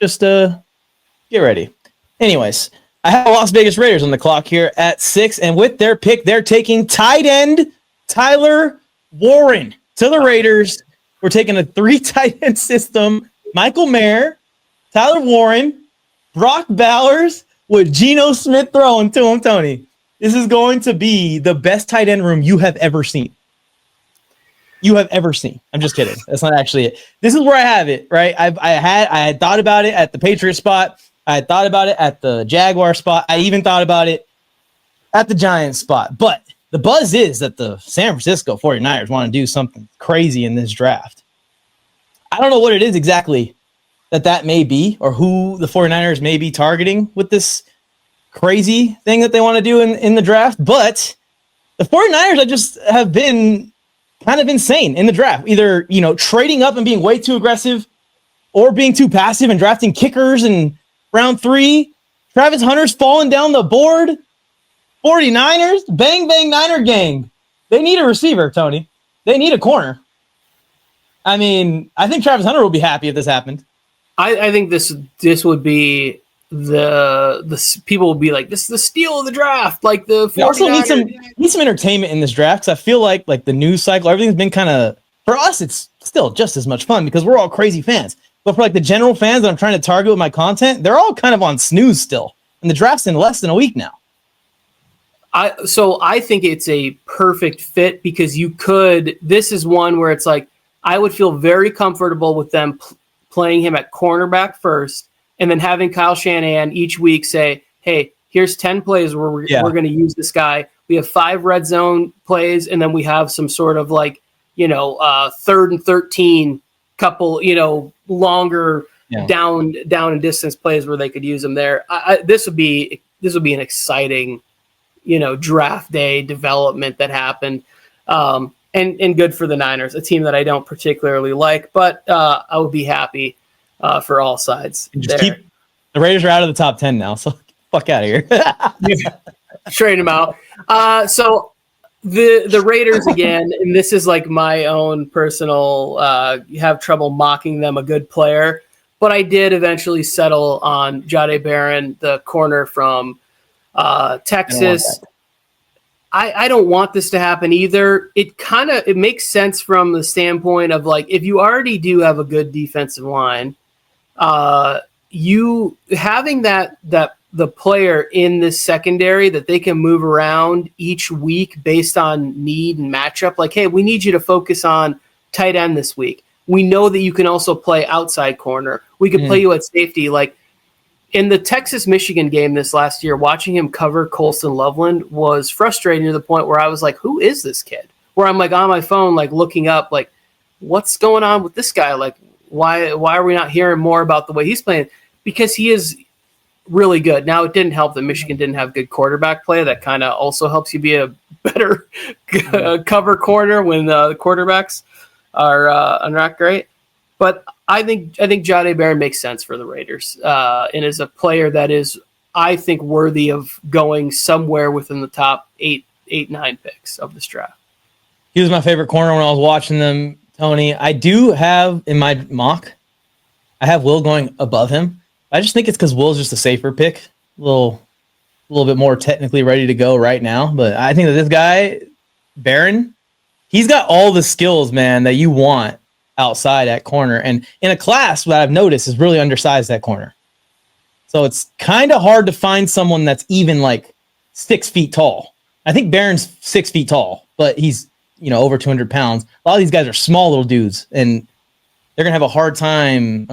Just get ready. Anyways, I have the Las Vegas Raiders on the clock here at 6, and with their pick, they're taking tight end Tyler Warren to the Raiders. We're taking a 3 tight end system. Michael Mayer, Tyler Warren, Brock Bowers with Geno Smith throwing to him, Tony. This is going to be the best tight end room you have ever seen. I'm just kidding. That's not actually it. This is where I have it, right? I had thought about it at the Patriots spot. I had thought about it at the Jaguar spot. I even thought about it at the Giants spot. But the buzz is that the San Francisco 49ers want to do something crazy in this draft. I don't know what it is exactly that may be, or who the 49ers may be targeting with this crazy thing that they want to do in the draft. But the 49ers just have been kind of insane in the draft, either, trading up and being way too aggressive or being too passive and drafting kickers in round 3. Travis Hunter's falling down the board. 49ers, bang, bang, Niner gang. They need a receiver, Tony. They need a corner. I mean, I think Travis Hunter will be happy if this happened. I think this would be the people will be like, this is the steal of the draft. Like the 49ers. We also need some entertainment in this draft, because I feel like the news cycle, everything's been kind of, for us, it's still just as much fun because we're all crazy fans. But for the general fans that I'm trying to target with my content, they're all kind of on snooze still. And the draft's in less than a week now. So I think it's a perfect fit because this is one where it's like, I would feel very comfortable with them playing him at cornerback first, and then having Kyle Shanahan each week say, hey, here's 10 plays where we're going to use this guy. We have 5 red zone plays, and then we have some sort of 3rd and 13 couple, longer down and distance plays where they could use him there. This would be an exciting, draft day development that happened. And good for the Niners, a team that I don't particularly like, but I would be happy for all sides. The Raiders are out of the top 10 now, so fuck out of here. Trade them out. So the Raiders again, and this is my own personal, have trouble mocking them a good player, but I did eventually settle on Jahdae Barron, the corner from Texas. I don't want this to happen either. It makes sense from the standpoint of if you already do have a good defensive line, you having that the player in this secondary that they can move around each week based on need and matchup. Hey, we need you to focus on tight end this week. We know that you can also play outside corner. We could play you at safety. In the Texas-Michigan game this last year, watching him cover Colston Loveland was frustrating to the point where I was like, who is this kid? Where I'm on my phone, looking up, what's going on with this guy? Why are we not hearing more about the way he's playing? Because he is really good. Now, it didn't help that Michigan didn't have good quarterback play. That kind of also helps you be a better cover corner when the quarterbacks are not great. But I think Jahdae Barron makes sense for the Raiders, and is a player that is, I think, worthy of going somewhere within the top 8, 9 picks of this draft. He was my favorite corner when I was watching them, Tony. I do have in my mock I have Will going above him. I just think it's because Will's just a safer pick, a little bit more technically ready to go right now. But I think that this guy, Barron, he's got all the skills, man, that you want outside at corner. And in a class that I've noticed is really undersized at corner. So it's kind of hard to find someone that's even like 6 feet tall. I think Barron's 6 feet tall, but he's, over 200 pounds. A lot of these guys are small little dudes, and they're going to have a hard time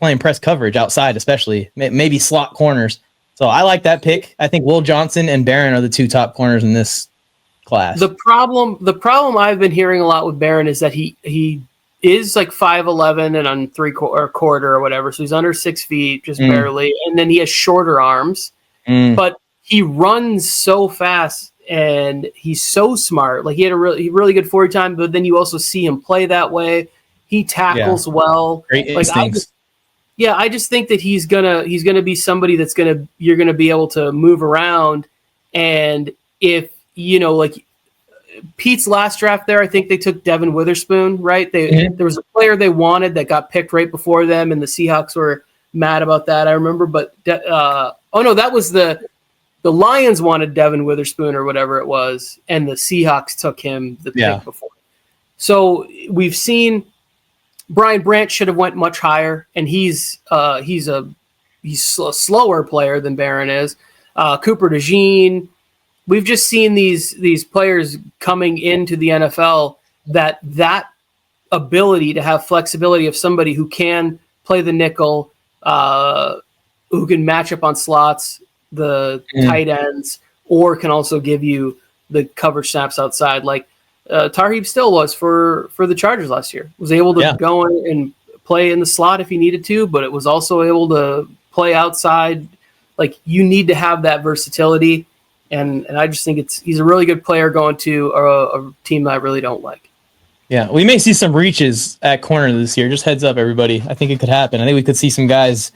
playing press coverage outside, especially maybe slot corners. So I like that pick. I think Will Johnson and Barron are the 2 top corners in this class. The problem I've been hearing a lot with Barron is that he is like 5'11" and on 3/4 or whatever. So he's under 6 feet, just barely. And then he has shorter arms, but he runs so fast and he's so smart. Like he had a really good 40 time, but then you also see him play that way. He tackles well. Great instincts. I just think that he's gonna be somebody that's you're gonna be able to move around. And if like Pete's last draft there, I think they took Devin Witherspoon, right? There was a player they wanted that got picked right before them, and the Seahawks were mad about that, I remember. But that was the Lions wanted Devin Witherspoon or whatever it was, and the Seahawks took him the pick before. So we've seen Brian Branch should have went much higher, and he's a slower player than Barron is. Cooper DeJean. We've just seen these players coming into the NFL that ability to have flexibility of somebody who can play the nickel, who can match up on slots, the tight ends, or can also give you the coverage snaps outside. Like Tarheeb Still was for the Chargers last year. Was able to go in and play in the slot if he needed to, but it was also able to play outside. Like you need to have that versatility. And I just think he's a really good player going to a team that I really don't like. Yeah, we may see some reaches at corner this year. Just heads up, everybody. I think it could happen. I think we could see some guys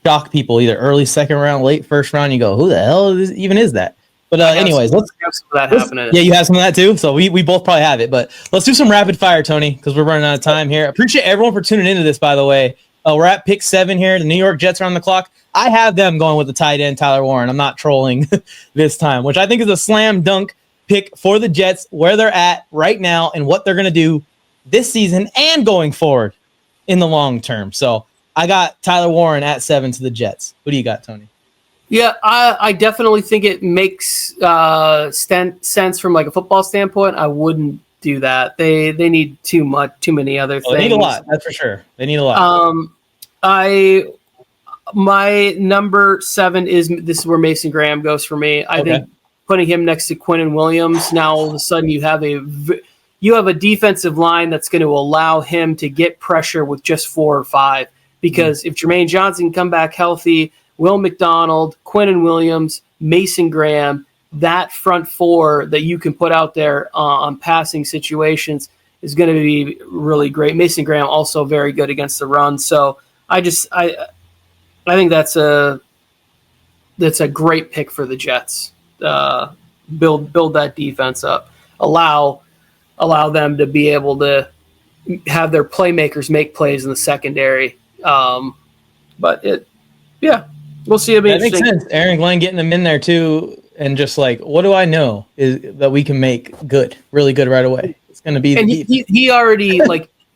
shock people either early second round, late first round. You go, who the hell even is that? But anyways, let's have some of that happening. Yeah, you have some of that too. So we both probably have it. But let's do some rapid fire, Tony, because we're running out of time here. Appreciate everyone for tuning into this, by the way. We're at pick 7 here. The New York Jets are on the clock. I have them going with the tight end, Tyler Warren. I'm not trolling this time, which I think is a slam dunk pick for the Jets, where they're at right now and what they're going to do this season and going forward in the long term. So I got Tyler Warren at 7 to the Jets. What do you got, Tony? Yeah, I definitely think it makes sense from like a football standpoint. I wouldn't do that. They need too many other things. They need a lot, that's for sure. They need a lot. My number 7 this is where Mason Graham goes for me. I think putting him next to Quinnen Williams, now all of a sudden you have a defensive line that's going to allow him to get pressure with just 4 or 5. Because if Jermaine Johnson can come back healthy, Will McDonald, Quinnen Williams, Mason Graham, that front 4 that you can put out there on passing situations is going to be really great. Mason Graham also very good against the run. So I think that's a great pick for the Jets. Build that defense up. Allow them to be able to have their playmakers make plays in the secondary. We'll see. That makes sense. Aaron Glenn getting them in there too, and just like, what do I know is that we can make really good right away. It's going to be. And he already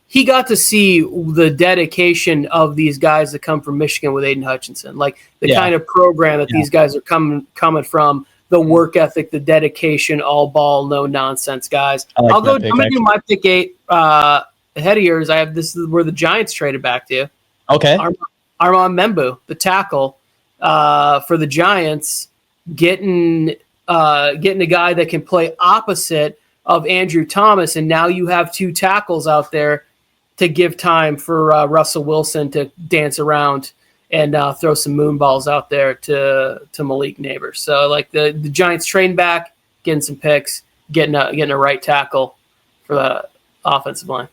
he got to see the dedication of these guys that come from Michigan with Aiden Hutchinson, like the kind of program that these guys are coming from, the work ethic, the dedication, all ball, no nonsense guys. I'm going to do my pick 8 ahead of yours. This is where the Giants traded back to. Okay. Armand Membu, the tackle for the Giants, getting a guy that can play opposite of Andrew Thomas, and now you have 2 tackles out there to give time for Russell Wilson to dance around and throw some moon balls out there to Malik Neighbors. So like the Giants train back, getting some picks, getting a right tackle for the offensive line.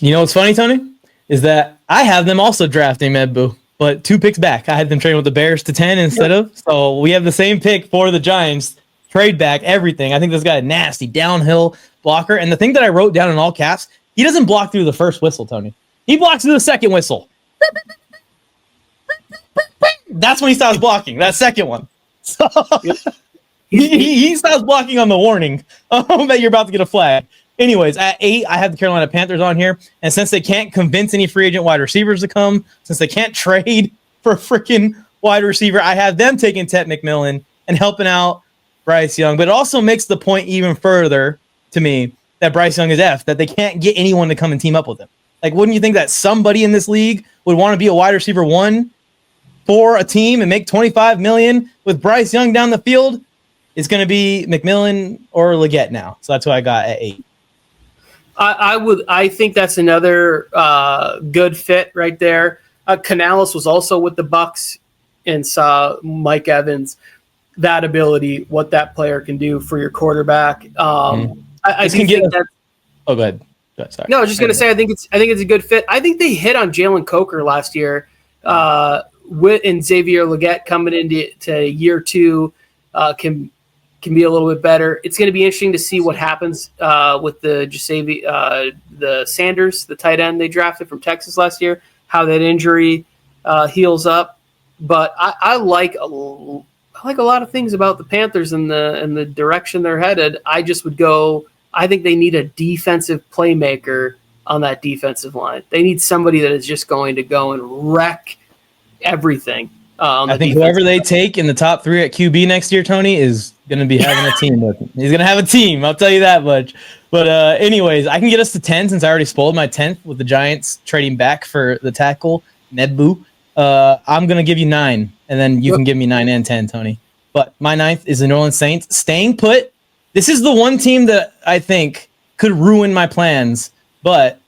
You know what's funny, Tony? Is that I have them also drafting Medbu, but 2 picks back. I had them trading with the Bears to 10 instead of. So we have the same pick for the Giants. Trade back, everything. I think this guy is nasty, downhill blocker. And the thing that I wrote down in all caps, he doesn't block through the first whistle, Tony. He blocks through the second whistle. That's when he stops blocking. That second one. So Yep. he stops blocking on the warning that you're about to get a flag. Anyways, at 8, I have the Carolina Panthers on here. And since they can't convince any free agent wide receivers to come, since they can't trade for a freaking wide receiver, I have them taking Ted McMillan and helping out Bryce Young. But it also makes the point even further to me that Bryce Young is F, that they can't get anyone to come and team up with him. Like, wouldn't you think that somebody in this league would want to be a wide receiver 1 for a team and make $25 million with Bryce Young down the field? It's going to be McMillan or Leggett now. So that's who I got at 8. I think that's another good fit right there. Canales was also with the Bucks and saw Mike Evans, that ability, what that player can do for your quarterback. I think that. Oh, go ahead. Sorry. No, I was just going to say I think it's a good fit. I think they hit on Jalen Coker last year, and Xavier Leggett coming into year 2 can be a little bit better. It's going to be interesting to see what happens with the Sanders, the tight end they drafted from Texas last year, how that injury heals up. But I like a lot of things about the Panthers and the direction they're headed. I just would go. I think they need a defensive playmaker on that defensive line. They need somebody that is just going to go and wreck everything. I think whoever they take in the top 3 at QB next year, Tony, is going to be having a team with him. He's going to have a team. I'll tell you that much. But anyways, I can get us to 10 since I already spoiled my 10th with the Giants trading back for the tackle, Nebu. I'm going to give you 9, and then you can give me 9 and 10, Tony. But my 9th is the New Orleans Saints staying put. This is the one team that I think could ruin my plans, but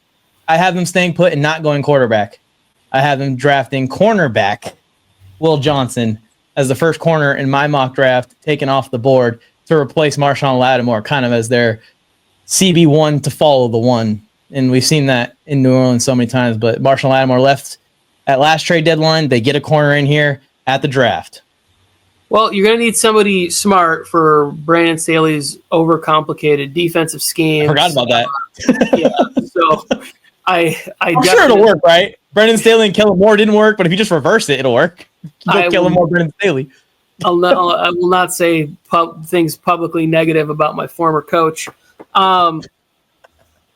I have them staying put and not going quarterback. I have them drafting cornerback Will Johnson as the first corner in my mock draft, taken off the board to replace Marshawn Lattimore, kind of as their CB1 to follow the one. And we've seen that in New Orleans so many times, but Marshawn Lattimore left at last trade deadline. They get a corner in here at the draft. Well, you're going to need somebody smart for Brandon Staley's overcomplicated defensive scheme. I forgot about that. Yeah, so I'm sure it'll work, right? Brandon Staley and Kellen Moore didn't work, but if you just reverse it, it'll work. Kellen Moore, Brandon Staley. I will not say things publicly negative about my former coach. But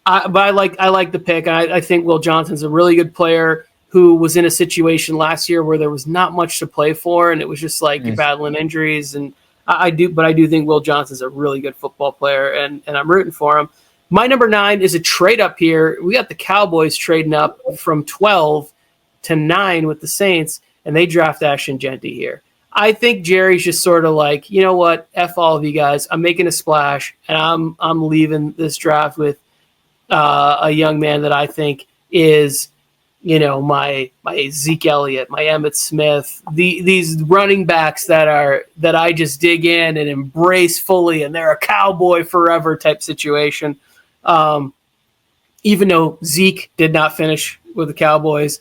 I like the pick. I think Will Johnson's a really good player who was in a situation last year where there was not much to play for, and it was just like you're battling injuries. And I do think Will Johnson's a really good football player, and I'm rooting for him. My number 9 is a trade up here. We got the Cowboys trading up from 12 to 9 with the Saints, and they draft Ashton Jeanty here. I think Jerry's just sort of like, you know what, F all of you guys. I'm making a splash, and I'm leaving this draft with a young man that I think is, you know, my Zeke Elliott, my Emmitt Smith, these running backs that I just dig in and embrace fully, and they're a Cowboy forever type situation. Even though Zeke did not finish with the Cowboys,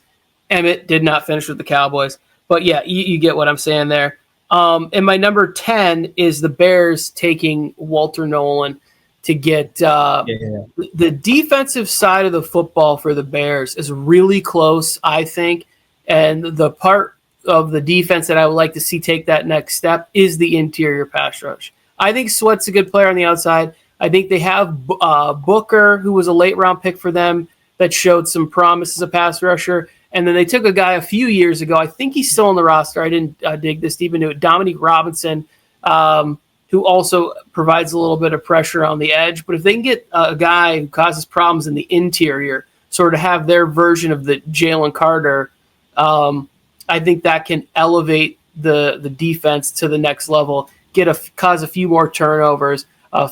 Emmitt did not finish with the Cowboys. But yeah, you get what I'm saying there. And my number 10 is the Bears taking Walter Nolan to get the defensive side of the football for the Bears is really close, I think. And the part of the defense that I would like to see take that next step is the interior pass rush. I think Sweat's a good player on the outside. I think they have Booker, who was a late-round pick for them, that showed some promise as a pass rusher. And then they took a guy a few years ago. I think he's still on the roster. I didn't dig this deep into it. Dominique Robinson, who also provides a little bit of pressure on the edge. But if they can get a guy who causes problems in the interior, sort of have their version of the Jalen Carter, I think that can elevate the defense to the next level, cause a few more turnovers, a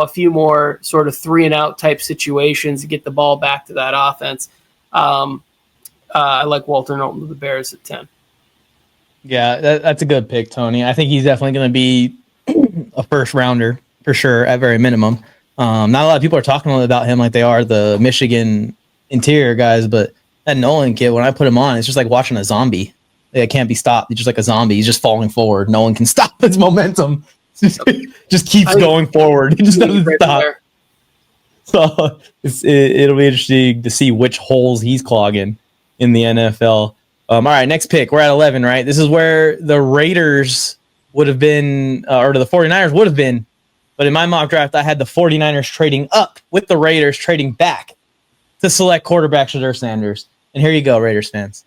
few more sort of 3-and-out type situations to get the ball back to that offense. I like Walter Nolan to the Bears at 10. Yeah, that's a good pick, Tony. I think he's definitely going to be a first rounder for sure, at very minimum. Not a lot of people are talking about him like they are the Michigan interior guys, but that Nolan kid, when I put him on, it's just like watching a zombie. It can't be stopped. He's just like a zombie. He's just falling forward. No one can stop his momentum. Just keeps going forward. He just doesn't stop. There. So it'll be interesting to see which holes he's clogging. in the NFL. All right, next pick. We're at 11, right? This is where the Raiders would have been, or the 49ers would have been. But in my mock draft, I had the 49ers trading up with the Raiders trading back to select quarterback Shedeur Sanders. And here you go, Raiders fans.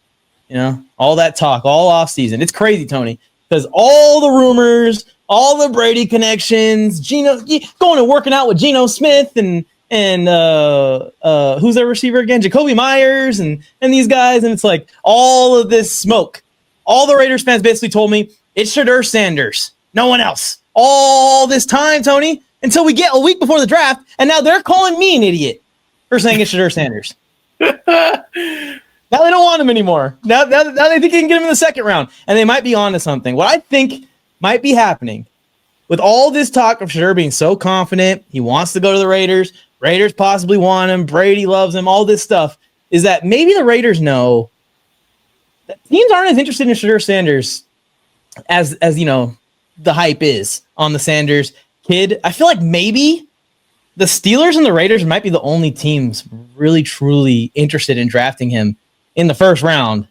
You know, all that talk, all offseason. It's crazy, Tony, because all the rumors, all the Brady connections, Geno going and working out with Geno Smith and who's their receiver again? Jacoby Myers and these guys. And it's like all of this smoke. All the Raiders fans basically told me it's Shedeur Sanders. No one else. All this time, Tony, until we get a week before the draft. And now they're calling me an idiot for saying it's Shedeur Sanders. Now they don't want him anymore. Now they think they can get him in the second round. And they might be on to something. What I think might be happening with all this talk of Shedeur being so confident, he wants to go to the Raiders. Raiders possibly want him. Brady loves him. All this stuff is that maybe the Raiders know that teams aren't as interested in Shedeur Sanders as you know the hype is on the Sanders kid. I feel like maybe the Steelers and the Raiders might be the only teams really truly interested in drafting him in the first round.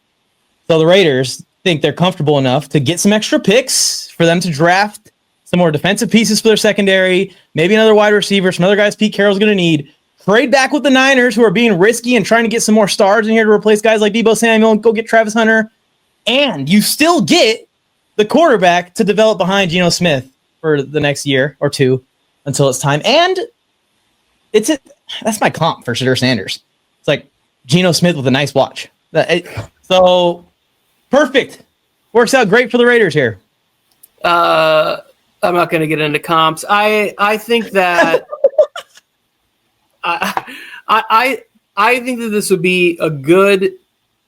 So the Raiders think they're comfortable enough to get some extra picks for them to draft some more defensive pieces for their secondary, maybe another wide receiver, some other guys Pete Carroll's going to need. Trade back with the Niners, who are being risky and trying to get some more stars in here to replace guys like Deebo Samuel and go get Travis Hunter. And you still get the quarterback to develop behind Geno Smith for the next year or two until it's time. And that's my comp for Shedeur Sanders. It's like Geno Smith with a nice watch. So perfect. Works out great for the Raiders here. I'm not going to get into comps. I think that I think that this would be a good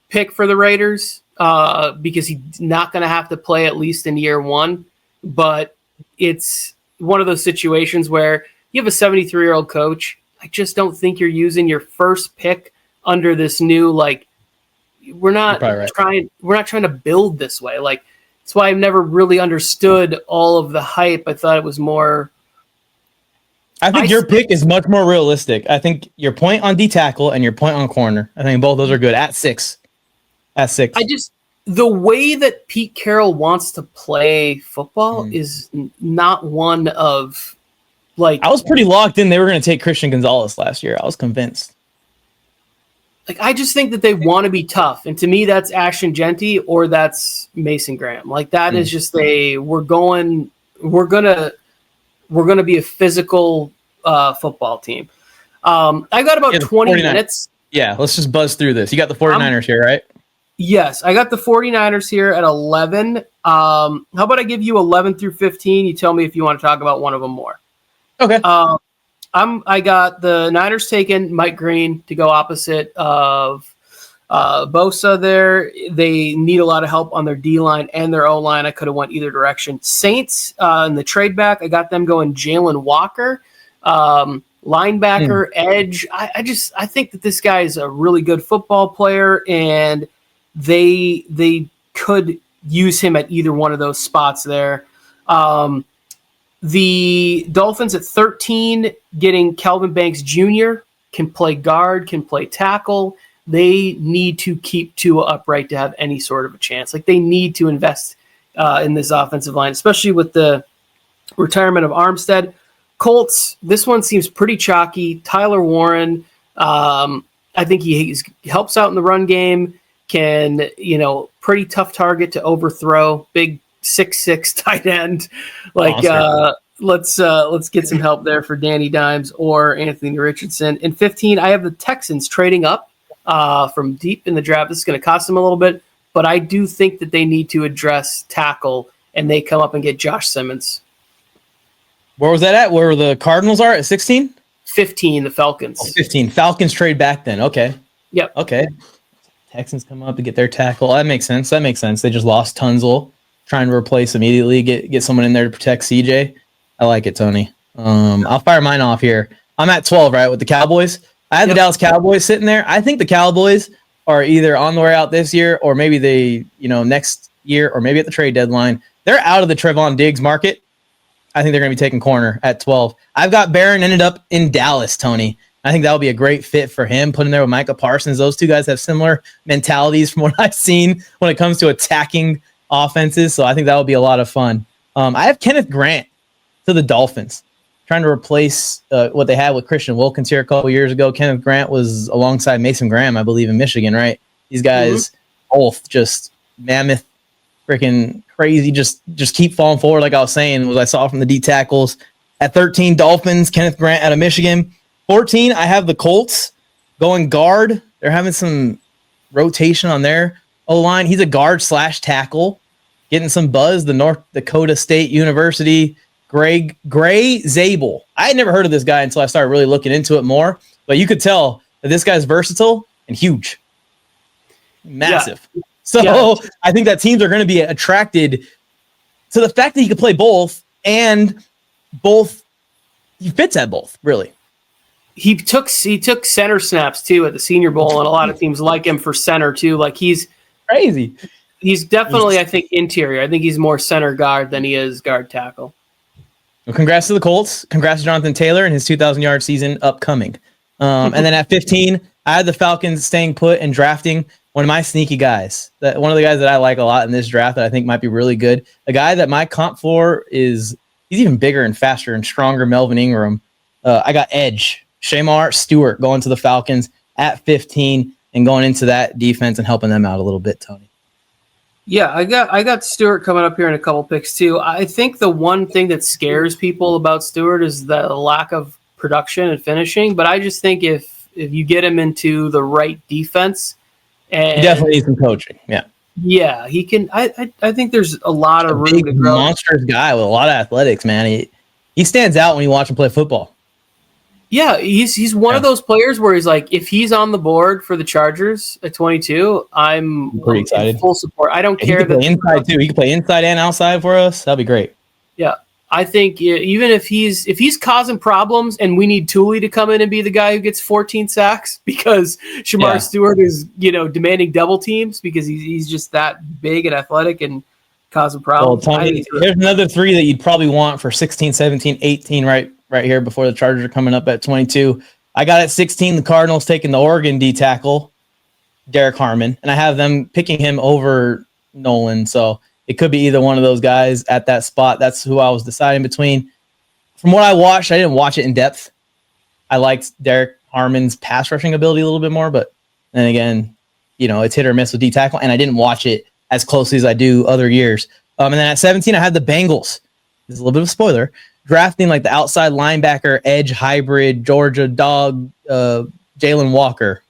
pick for the Raiders because he's not going to have to play at least in year one. But it's one of those situations where you have a 73-year-old coach. I just don't think you're using your first pick under this new, like, we're not trying to build this way. Like, that's why I've never really understood all of the hype. I thought it was more. I think your pick is much more realistic. I think your point on D tackle and your point on corner, I think both those are good at 6. The way that Pete Carroll wants to play football is not one of, like. I was pretty locked in. They were going to take Christian Gonzalez last year. I was convinced. Like, I just think that they want to be tough. And to me, that's Ashton Jeanty or that's Mason Graham. Like, that is just we're going to be a physical football team. I got about 20 minutes. Yeah, let's just buzz through this. You got the 49ers here, right? Yes, I got the 49ers here at 11. How about I give you 11 through 15? You tell me if you want to talk about one of them more. Okay. I got the Niners taking Mike Green to go opposite of Bosa there. They need a lot of help on their D-line and their O-line. I could have went either direction. Saints in the trade back, I got them going Jalen Walker, linebacker, edge. I think that this guy is a really good football player, and they could use him at either one of those spots there. The Dolphins at 13, getting Kelvin Banks Jr., can play guard, can play tackle. They need to keep Tua upright to have any sort of a chance. Like, they need to invest in this offensive line, especially with the retirement of Armstead. Colts, this one seems pretty chalky. Tyler Warren, I think he helps out in the run game, can, pretty tough target to overthrow, big 6'6" tight end. Like, let's get some help there for Danny Dimes or Anthony Richardson. In 15, I have the Texans trading up from deep in the draft. This is going to cost them a little bit, but I do think that they need to address tackle, and they come up and get Josh Simmons. Where was that at? Where the Cardinals are at 16? 15, the Falcons. 15. Falcons trade back then. Okay. Yep. Okay. Texans come up to get their tackle. That makes sense. They just lost Tunzel. Trying to replace immediately, get someone in there to protect CJ. I like it, Tony. I'll fire mine off here. I'm at 12, right, with the Cowboys. I had the Dallas Cowboys sitting there. I think the Cowboys are either on the way out this year or maybe they, next year or maybe at the trade deadline. They're out of the Trevon Diggs market. I think they're going to be taking corner at 12. I've got Barron ended up in Dallas, Tony. I think that would be a great fit for him, putting there with Micah Parsons. Those two guys have similar mentalities from what I've seen when it comes to attacking offenses. So I think that would be a lot of fun. I have Kenneth Grant to the Dolphins, trying to replace what they had with Christian Wilkins here a couple years ago. Kenneth Grant was alongside Mason Graham, I believe, in Michigan, right? These guys both just mammoth, freaking crazy, just keep falling forward. Like I was saying, was I saw from the D tackles. At 13, Dolphins, Kenneth Grant out of Michigan. 14, I have the Colts going guard. They're having some rotation on their O-line. He's a guard / tackle, getting some buzz. The North Dakota State University, Gray Zabel. I had never heard of this guy until I started really looking into it more, but you could tell that this guy's versatile and huge. Massive. Yeah. So I think that teams are going to be attracted to the fact that he could play both, and both he fits at both, really. He took center snaps too at the Senior Bowl, and a lot of teams like him for center too. Like he's crazy. He's definitely, I think, interior. I think he's more center guard than he is guard tackle. Well, congrats to the Colts. Congrats to Jonathan Taylor and his 2,000-yard season upcoming. And then at 15, I had the Falcons staying put and drafting one of my sneaky guys. One of the guys that I like a lot in this draft that I think might be really good. A guy that my comp for he's even bigger and faster and stronger, Melvin Ingram. I got edge. Shamar Stewart going to the Falcons at 15 and going into that defense and helping them out a little bit, Tony. Yeah, I got Stewart coming up here in a couple picks too. I think the one thing that scares people about Stewart is the lack of production and finishing. But I just think if you get him into the right defense, and he definitely needs some coaching. Yeah, he can. I think there's a lot of room to grow. Monstrous guy with a lot of athletics, man. He stands out when you watch him play football. Yeah, he's one of those players where he's like, if he's on the board for the Chargers at 22, I'm pretty excited. In full support. I don't care that inside too. He can play inside and outside for us. That'd be great. Yeah, I think even if he's causing problems and we need Tooley to come in and be the guy who gets 14 sacks because Shamar Stewart is demanding double teams because he's just that big and athletic and causing problems. Well, Tony, there's another three that you'd probably want for 16, 17, 18, right here before the Chargers are coming up at 22. I got at 16 the Cardinals taking the Oregon D tackle, Derek Harmon, and I have them picking him over Nolan. So it could be either one of those guys at that spot. That's who I was deciding between. From what I watched, I didn't watch it in depth. I liked Derek Harmon's pass rushing ability a little bit more, but then again, it's hit or miss with D tackle, and I didn't watch it as closely as I do other years. And then at 17, I had the Bengals. This is a little bit of a spoiler. Drafting like the outside linebacker, edge hybrid, Georgia dog, Jalen Walker.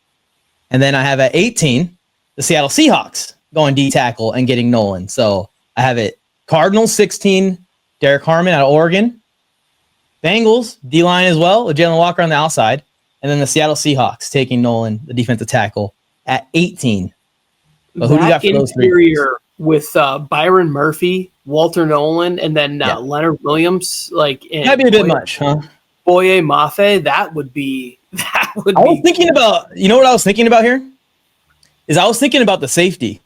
And then I have at 18, the Seattle Seahawks going D tackle and getting Nolan. So I have it Cardinals 16, Derek Harmon out of Oregon. Bengals, D-line as well, with Jalen Walker on the outside. And then the Seattle Seahawks taking Nolan, the defensive tackle, at 18. But who do you got for those three? With Byron Murphy, Walter Nolan, and then Leonard Williams, that'd be a bit much, huh? Boye Mafe, that would be. I was thinking about. You know what I was thinking about here? I was thinking about the safety.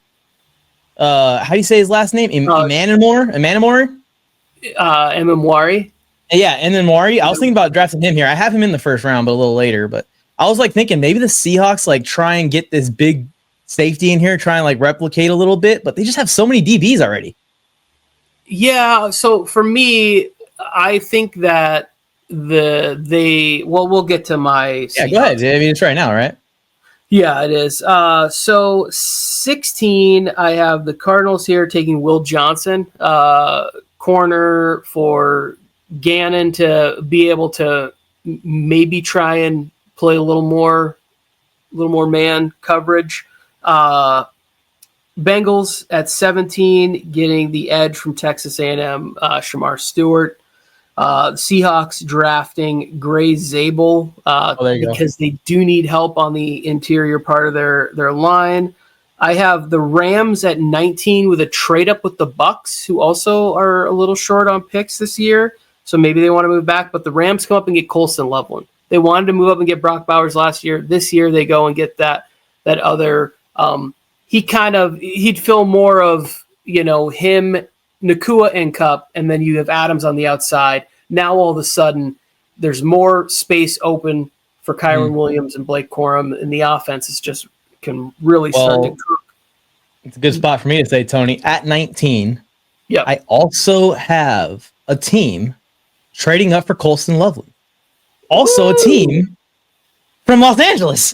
How do you say his last name? Emanimori. Emamwari. Yeah, Emamwari. I was thinking about drafting him here. I have him in the first round, but a little later. But I was thinking maybe the Seahawks try and get this big safety in here, try and replicate a little bit, but they just have so many DBs already. Yeah, so for me, I think that we'll get to my Seahawks. Go ahead. I mean, it's right now, right? Yeah, it is. So 16, I have the Cardinals here taking Will Johnson, corner for Gannon to be able to maybe try and play a little more man coverage. Bengals at 17, getting the edge from Texas A&M, Shamar Stewart. Seahawks drafting Gray Zabel because they do need help on the interior part of their line. I have the Rams at 19 with a trade up with the Bucks, who also are a little short on picks this year. So maybe they want to move back, but the Rams come up and get Colston Loveland. They wanted to move up and get Brock Bowers last year. This year they go and get that other. He'd fill more of him, Nakua and Cup, and then you have Adams on the outside. Now all of a sudden there's more space open for Kyron Williams and Blake Corum, and the offense is just can really start to cook. It's a good spot for me to say, Tony. At 19, yeah, I also have a team trading up for Colston Loveland. Also a team from Los Angeles.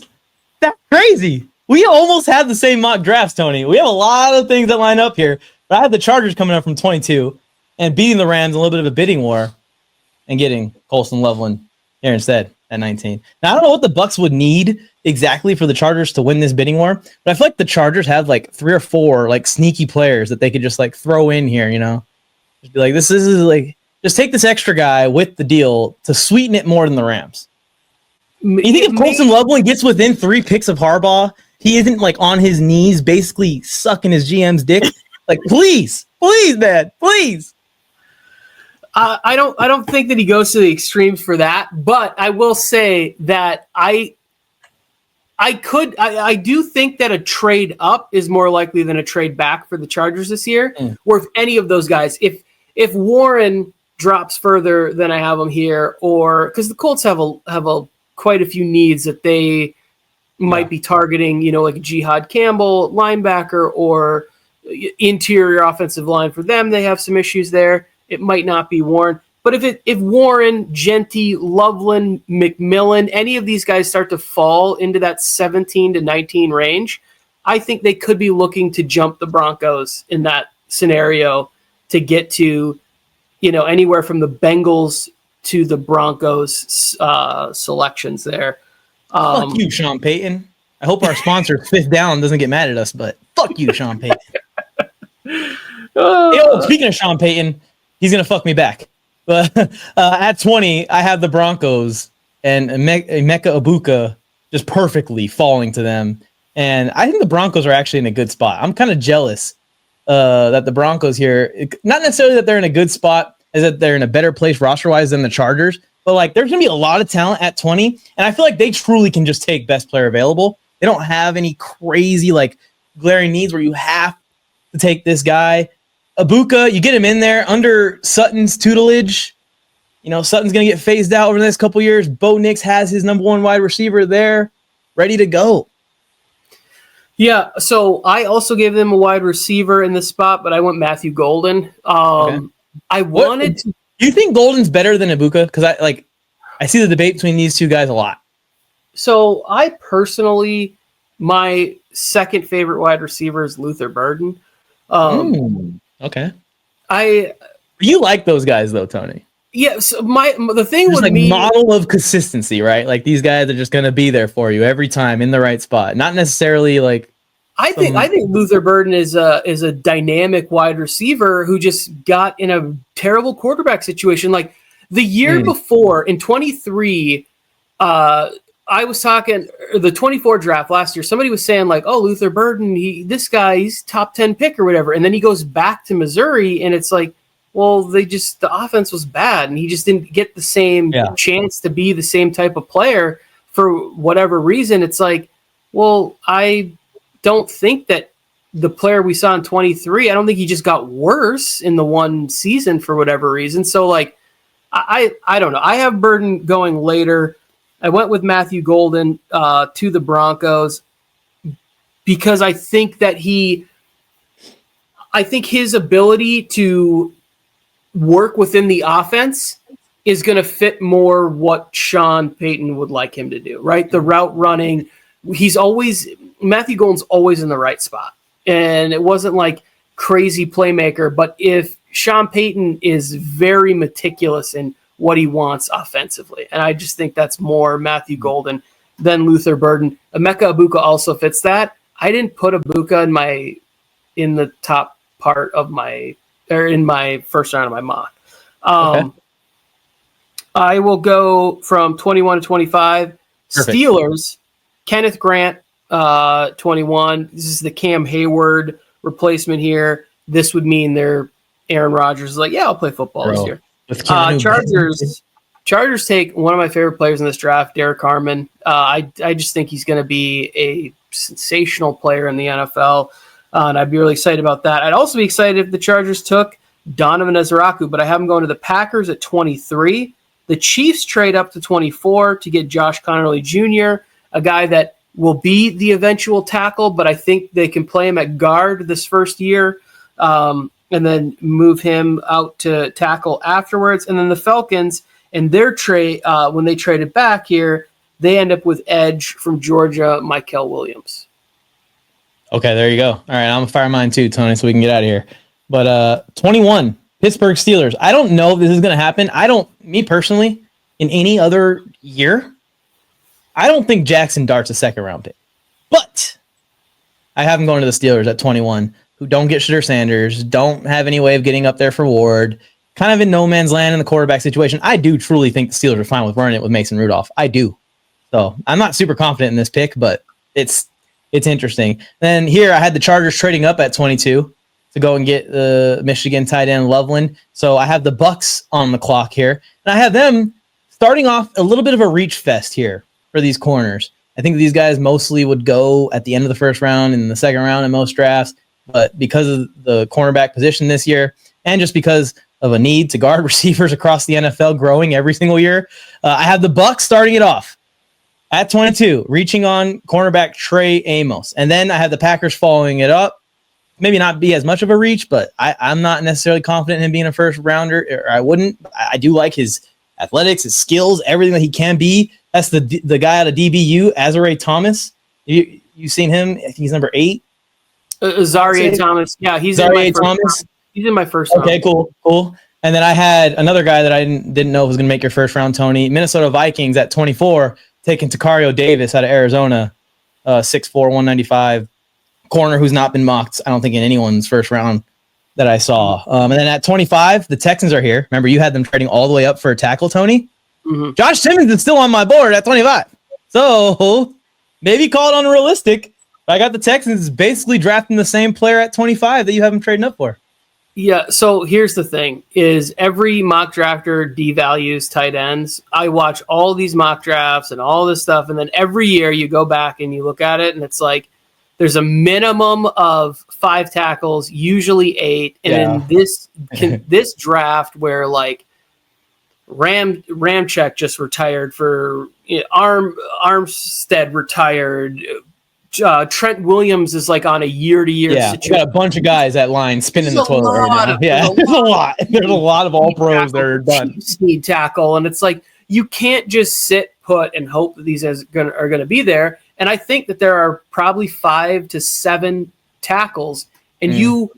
That's crazy. We almost had the same mock drafts, Tony. We have a lot of things that line up here. But I have the Chargers coming up from 22 and beating the Rams in a little bit of a bidding war and getting Colston Loveland here instead at 19. Now, I don't know what the Bucks would need exactly for the Chargers to win this bidding war, but I feel like the Chargers have like 3 or 4 like sneaky players that they could just like throw in here, you know? Just be like, this is like, just take this extra guy with the deal to sweeten it more than the Rams. You think if Colston Loveland gets within 3 picks of Harbaugh, he isn't like on his knees basically sucking his GM's dick? Like, please, man, please. I don't think that he goes to the extremes for that, but I will say that I do think that a trade up is more likely than a trade back for the Chargers this year. Or if any of those guys, if Warren drops further than I have him here, or because the Colts have quite a few needs that they might be targeting, you know, like Jihad Campbell, linebacker, or interior offensive line for them. They have some issues there. It might not be Warren. But if Warren, Jeanty, Loveland, McMillan, any of these guys start to fall into that 17 to 19 range, I think they could be looking to jump the Broncos in that scenario to get to, you know, anywhere from the Bengals to the Broncos selections there. Fuck you, Sean Payton. I hope our sponsor, Fifth Down, doesn't get mad at us, but fuck you, Sean Payton. Speaking of Sean Payton, he's going to fuck me back. But at 20, I have the Broncos and Emeka Ibuka just perfectly falling to them. And I think the Broncos are actually in a good spot. I'm kind of jealous that the Broncos here, not necessarily that they're in a good spot, is that they're in a better place roster-wise than the Chargers. But like, there's going to be a lot of talent at 20. And I feel like they truly can just take best player available. They don't have any crazy, like, glaring needs where you have to take this guy. Ibuka, you get him in there under Sutton's tutelage. You know, Sutton's going to get phased out over the next couple years. Bo Nix has his number 1 wide receiver there, ready to go. Yeah, so I also gave them a wide receiver in this spot, but I went Matthew Golden. Okay. I wanted to. Do you think Golden's better than Ibuka? Because I see the debate between these two guys a lot. So I personally, my second favorite wide receiver is Luther Burden. Okay. You like those guys though, Tony? Yeah. So the thing There's with like me, model of consistency, right? Like these guys are just going to be there for you every time in the right spot. Not necessarily like. I think Luther Burden is a dynamic wide receiver who just got in a terrible quarterback situation. Like the year before in 23, I was talking the 24 draft last year. Somebody was saying like, "Oh, Luther Burden, he's top 10 pick or whatever," and then he goes back to Missouri, and it's like, well, the offense was bad, and he just didn't get the same chance to be the same type of player for whatever reason. It's like, well, I don't think that the player we saw in 23, I don't think he just got worse in the one season for whatever reason. So like, I don't know. I have Burden going later. I went with Matthew Golden to the Broncos because I think that his ability to work within the offense is going to fit more what Sean Payton would like him to do, right? The route running, Matthew Golden's always in the right spot. And it wasn't like crazy playmaker, but if Sean Payton is very meticulous in what he wants offensively. And I just think that's more Matthew Golden than Luther Burden. Emeka Ibuka also fits that. I didn't put Ibuka in the top part of in my first round of my mock. Okay. I will go from 21 to 25. Perfect. Steelers, Kenneth Grant, 21. This is the Cam Hayward replacement here. This would mean Aaron Rodgers is like, yeah, I'll play football this year. Chargers take one of my favorite players in this draft, Derek Harmon. I just think he's going to be a sensational player in the NFL, and I'd be really excited about that. I'd also be excited if the Chargers took Donovan Ezraku, but I have him going to the Packers at 23. The Chiefs trade up to 24 to get Josh Connerly Jr., a guy that will be the eventual tackle, but I think they can play him at guard this first year, and then move him out to tackle afterwards. And then the Falcons, and their trade, when they traded back here, they end up with edge from Georgia, Mykel Williams. Okay, there you go. All right, I'm gonna fire mine too, Tony, so we can get out of here. But 21, Pittsburgh Steelers. I don't know if this is gonna happen. Me personally, in any other year, I don't think Jackson Dart's a second round pick. But I have him going to the Steelers at 21, who don't get Shedeur Sanders, don't have any way of getting up there for Ward, kind of in no man's land in the quarterback situation. I do truly think the Steelers are fine with running it with Mason Rudolph. I do. So I'm not super confident in this pick, but it's interesting. Then here I had the Chargers trading up at 22 to go and get the Michigan tight end Loveland. So I have the Bucks on the clock here, and I have them starting off a little bit of a reach fest here for these corners. I think these guys mostly would go at the end of the first round and the second round in most drafts, but because of the cornerback position this year, and just because of a need to guard receivers across the NFL growing every single year, I have the Bucks starting it off at 22, reaching on cornerback Trey Amos. And then I have the Packers following it up. Maybe not be as much of a reach, but I'm not necessarily confident in him being a first rounder, or I wouldn't. I do like his athletics, his skills, everything that he can be. That's the guy out of DBU, Azare Thomas. You've seen him? I think he's number 8. Zaire Thomas. Yeah, he's Zaire in my first Thomas. round. He's in my first round. Okay, cool. And then I had another guy that I didn't know was going to make your first round, Tony. Minnesota Vikings at 24, taking Takario Davis out of Arizona, 6'4", 195, corner who's not been mocked, I don't think, in anyone's first round that I saw. And then at 25, the Texans are here. Remember, you had them trading all the way up for a tackle, Tony? Mm-hmm. Josh Simmons is still on my board at 25. So maybe call it unrealistic. But I got the Texans basically drafting the same player at 25 that you have them trading up for. Yeah, so here's the thing, is every mock drafter devalues tight ends. I watch all these mock drafts and all this stuff, and then every year you go back and you look at it, and it's like there's a minimum of 5 tackles, usually 8, and in this draft where like Ramczyk just retired for Armstead retired. Trent Williams is like on a year-to-year situation. You got a bunch of guys at line spinning the toilet right now. There's a lot. There's a lot of all pros that are done. Need tackle, and it's like you can't just sit put and hope that these are going to be there. And I think that there are probably 5 to 7 tackles, and you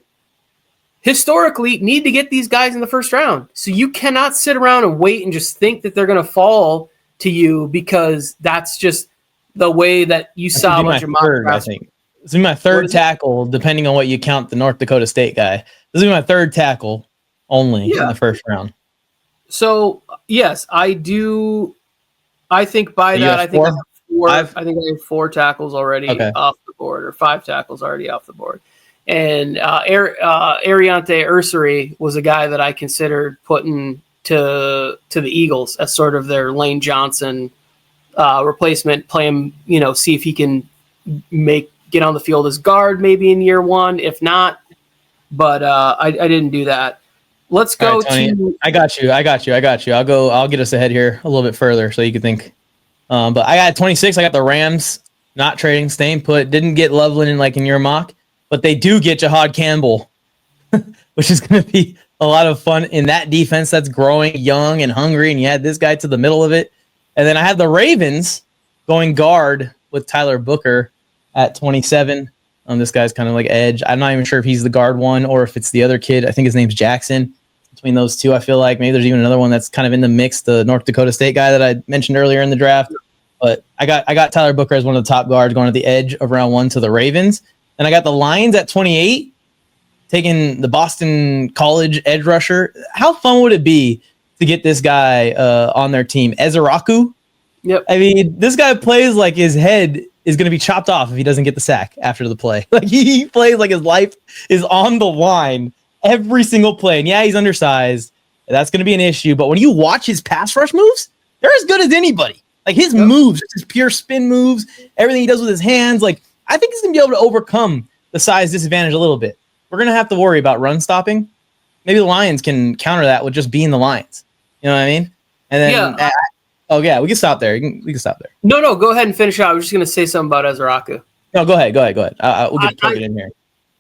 historically need to get these guys in the first round. So you cannot sit around and wait and just think that they're going to fall to you, because that's just the way that you saw a bunch of mock drafts. I think this is my third tackle, depending on what you count the North Dakota State guy. This is my third tackle only in the first round. So yes, I do. I think by that, I think I have 4 tackles already off the board, or 5 tackles already off the board. And Ariante Ursary was a guy that I considered putting to the Eagles as sort of their Lane Johnson replacement, play him, see if he can get on the field as guard maybe in year 1, if not. But I didn't do that. Let's go to. I got you. I'll get us ahead here a little bit further so you can think. But I got 26. I got the Rams not trading, staying put. Didn't get Loveland in your mock, but they do get Jahad Campbell, which is going to be a lot of fun in that defense that's growing young and hungry. And you had this guy to the middle of it. And then I had the Ravens going guard with Tyler Booker at 27. This guy's kind of like edge. I'm not even sure if he's the guard one or if it's the other kid. I think his name's Jackson. Between those two, I feel like maybe there's even another one that's kind of in the mix, the North Dakota State guy that I mentioned earlier in the draft. But I got Tyler Booker as one of the top guards going at the edge of round 1 to the Ravens. And I got the Lions at 28, taking the Boston College edge rusher. How fun would it be to get this guy on their team? Ezeraku? Yep. I mean, this guy plays like his head is going to be chopped off if he doesn't get the sack after the play. Like he plays like his life is on the line every single play. And yeah, he's undersized. That's going to be an issue. But when you watch his pass rush moves, they're as good as anybody. Like his moves, his pure spin moves, everything he does with his hands. Like I think he's going to be able to overcome the size disadvantage a little bit. We're going to have to worry about run stopping. Maybe the Lions can counter that with just being the Lions. You know what I mean? And then, we can stop there. We can stop there. No, go ahead and finish out. I was just going to say something about Ezraku. No, go ahead. We'll get Tobin in here.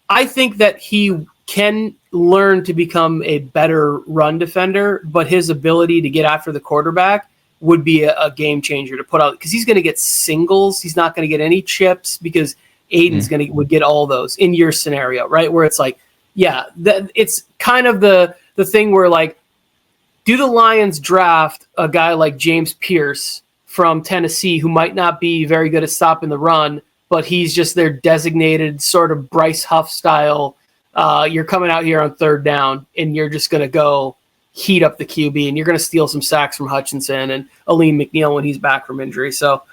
I think that he can learn to become a better run defender, but his ability to get after the quarterback would be a game changer to put out, because he's going to get singles. He's not going to get any chips because Aiden's would get all those in your scenario, right? Where it's like, it's kind of the thing where, like, do the Lions draft a guy like James Pierce from Tennessee, who might not be very good at stopping the run, but he's just their designated sort of Bryce Huff style. You're coming out here on third down, and you're just going to go heat up the QB, and you're going to steal some sacks from Hutchinson and Aleem McNeil when he's back from injury. So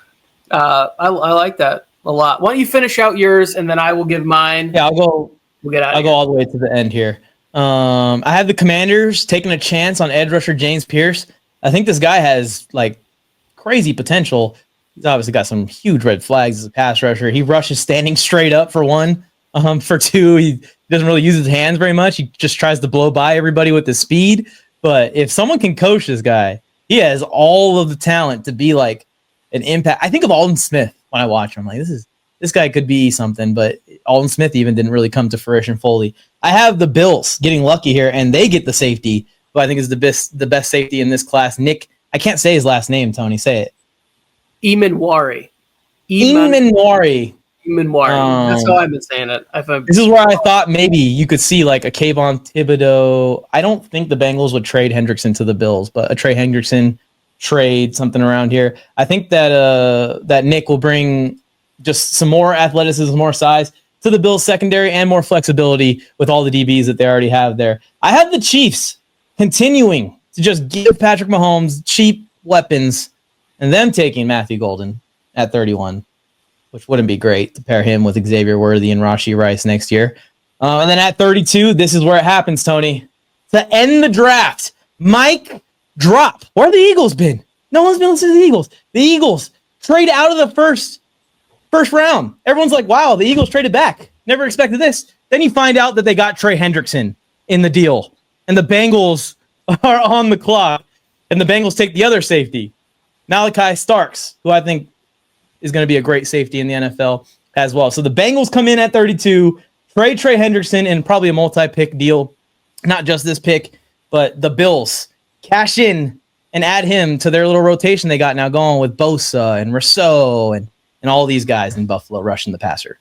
I like that a lot. Why don't you finish out yours, and then I will give mine. Yeah, I'll go. We'll get out. I'll go all the way to the end here. I have the Commanders taking a chance on edge rusher James Pierce. I think this guy has like crazy potential. He's obviously got some huge red flags as a pass rusher. He rushes standing straight up for one. For two, he doesn't really use his hands very much. He just tries to blow by everybody with his speed. But if someone can coach this guy, he has all of the talent to be like an impact. I think of Alden Smith when I watch him. I'm like, this guy could be something, but Alden Smith even didn't really come to fruition fully. I have the Bills getting lucky here, and they get the safety, who I think is the best safety in this class. Nick, I can't say his last name, Tony. Say it. Eamon Wari. That's how I've been saying it. This is where I thought maybe you could see like a Kayvon Thibodeau. I don't think the Bengals would trade Hendrickson to the Bills, but a Trey Hendrickson trade, something around here. I think that Nick will bring just some more athleticism, more size to the Bills secondary, and more flexibility with all the DBs that they already have there. I have the Chiefs continuing to just give Patrick Mahomes cheap weapons, and them taking Matthew Golden at 31. Which wouldn't be great to pair him with Xavier Worthy and Rashee Rice next year. And then at 32, this is where it happens, Tony. To end the draft, Mike drop. Where have the Eagles been? No one's been listening to the Eagles. The Eagles trade out of the first round. Everyone's like, wow, the Eagles traded back. Never expected this. Then you find out that they got Trey Hendrickson in the deal. And the Bengals are on the clock. And the Bengals take the other safety, Malachi Starks, who I think is going to be a great safety in the NFL as well. So the Bengals come in at 32, trade Trey Hendrickson in probably a multi-pick deal. Not just this pick, but the Bills cash in and add him to their little rotation they got now going with Bosa and Rousseau and all these guys in Buffalo rushing the passer.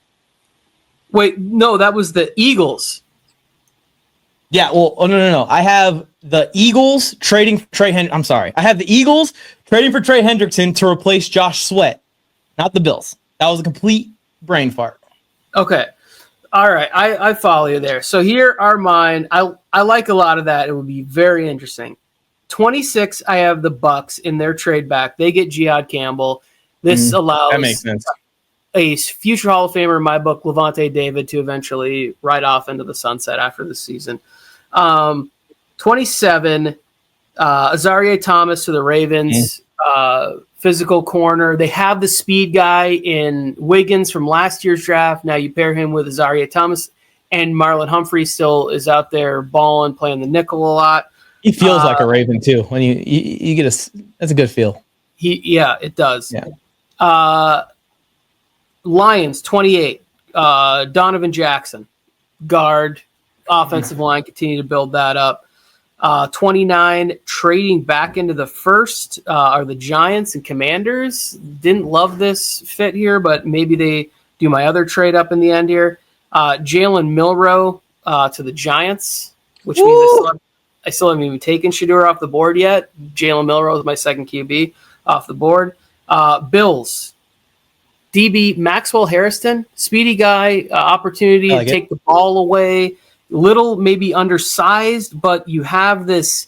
Wait, no, that was the Eagles. Yeah, well, no. I have the Eagles trading for I have the Eagles trading for Trey Hendrickson to replace Josh Sweat. Not the Bills. That was a complete brain fart. Okay. All right. I follow you there. So here are mine. I like a lot of that. It would be very interesting. 26, I have the Bucks in their trade back. They get Jihad Campbell. This allows that makes sense. A future Hall of Famer in my book, Levante David, to eventually ride off into the sunset after this season. 27, Azareye'h Thomas to the Ravens. Physical corner. They have the speed guy in Wiggins from last year's draft. Now you pair him with Azareye'h Thomas, and Marlon Humphrey still is out there balling, playing the nickel a lot. He feels like a Raven too. When you get that's a good feel. It does. Yeah. Lions 28. Donovan Jackson, guard, offensive line. Continue to build that up. 29, trading back into the first are the Giants and Commanders. Didn't love this fit here, but maybe they do my other trade up in the end here. Jalen Milroe to the Giants, which means I still haven't even taken Shedeur off the board yet. Jalen Milroe is my second QB off the board. Bills, DB Maxwell Harrison, speedy guy, opportunity to take the ball away. Little maybe undersized, but you have this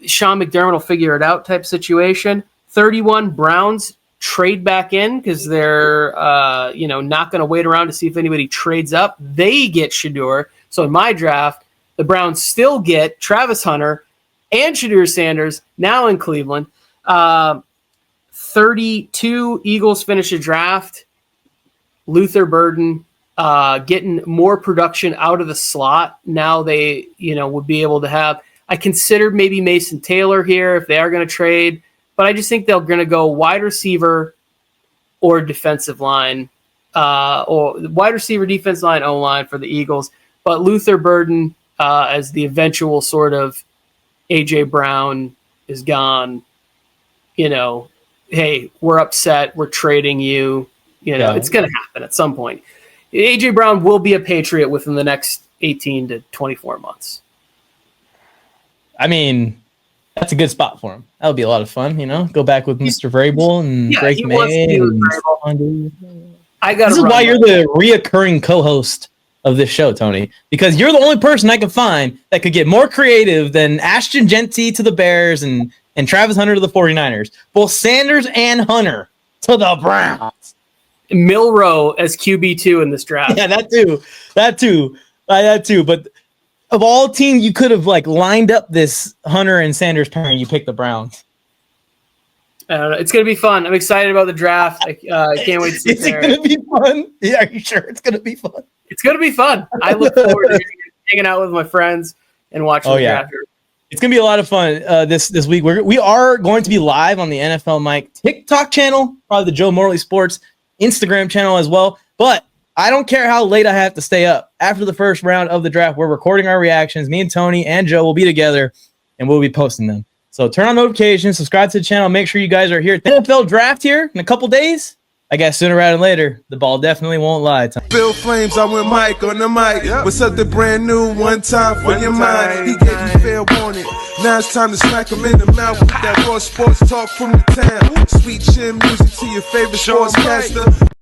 Sean McDermott will figure it out type situation. 31 Browns trade back in because they're not going to wait around to see if anybody trades up. They get Shedeur. So in my draft, the Browns still get Travis Hunter and Shedeur Sanders now in Cleveland. 32 Eagles finish a draft. Luther Burden. Getting more production out of the slot. Now they, would be able to have. I considered maybe Mason Taylor here if they are going to trade, but I just think they're going to go wide receiver or defensive line, or wide receiver, defense line, O-line for the Eagles. But Luther Burden as the eventual sort of A.J. Brown is gone. You know, hey, we're upset. We're trading you. You know, it's going to happen at some point. A.J. Brown will be a Patriot within the next 18 to 24 months. I mean, that's a good spot for him. That would be a lot of fun, you know? Go back with Mr. Vrabel and Drake May. This is why you're the reoccurring co-host of this show, Tony, because you're the only person I can find that could get more creative than Ashton Jeanty to the Bears and Travis Hunter to the 49ers. Both Sanders and Hunter to the Browns. Milroe as QB2 in this draft. Yeah, that too. But of all teams you could have like lined up this Hunter and Sanders pairing, you picked the Browns. It's going to be fun. I'm excited about the draft. I can't wait to see it. Is it going to be fun? Yeah, are you sure it's going to be fun? It's going to be fun. I look forward to hanging out with my friends and watching the draft. It's going to be a lot of fun this week. We are going to be live on the NFLMike TikTok channel, probably the Joe Morley Sports Instagram channel as well. But I don't care how late I have to stay up. After the first round of the draft, we're recording our reactions. Me and Tony and Joe will be together, and we'll be posting them. So turn on notifications, subscribe to the channel, make sure you guys are here. The NFL draft here in a couple days. I guess sooner rather than later, the ball definitely won't lie. Bill Flames, I went Mike on the mic. What's up, the brand new one time for your mind? He gave you fair warning. Now it's time to smack him in the mouth with that raw sports talk from the town. Sweet chin music to your favorite sportscaster.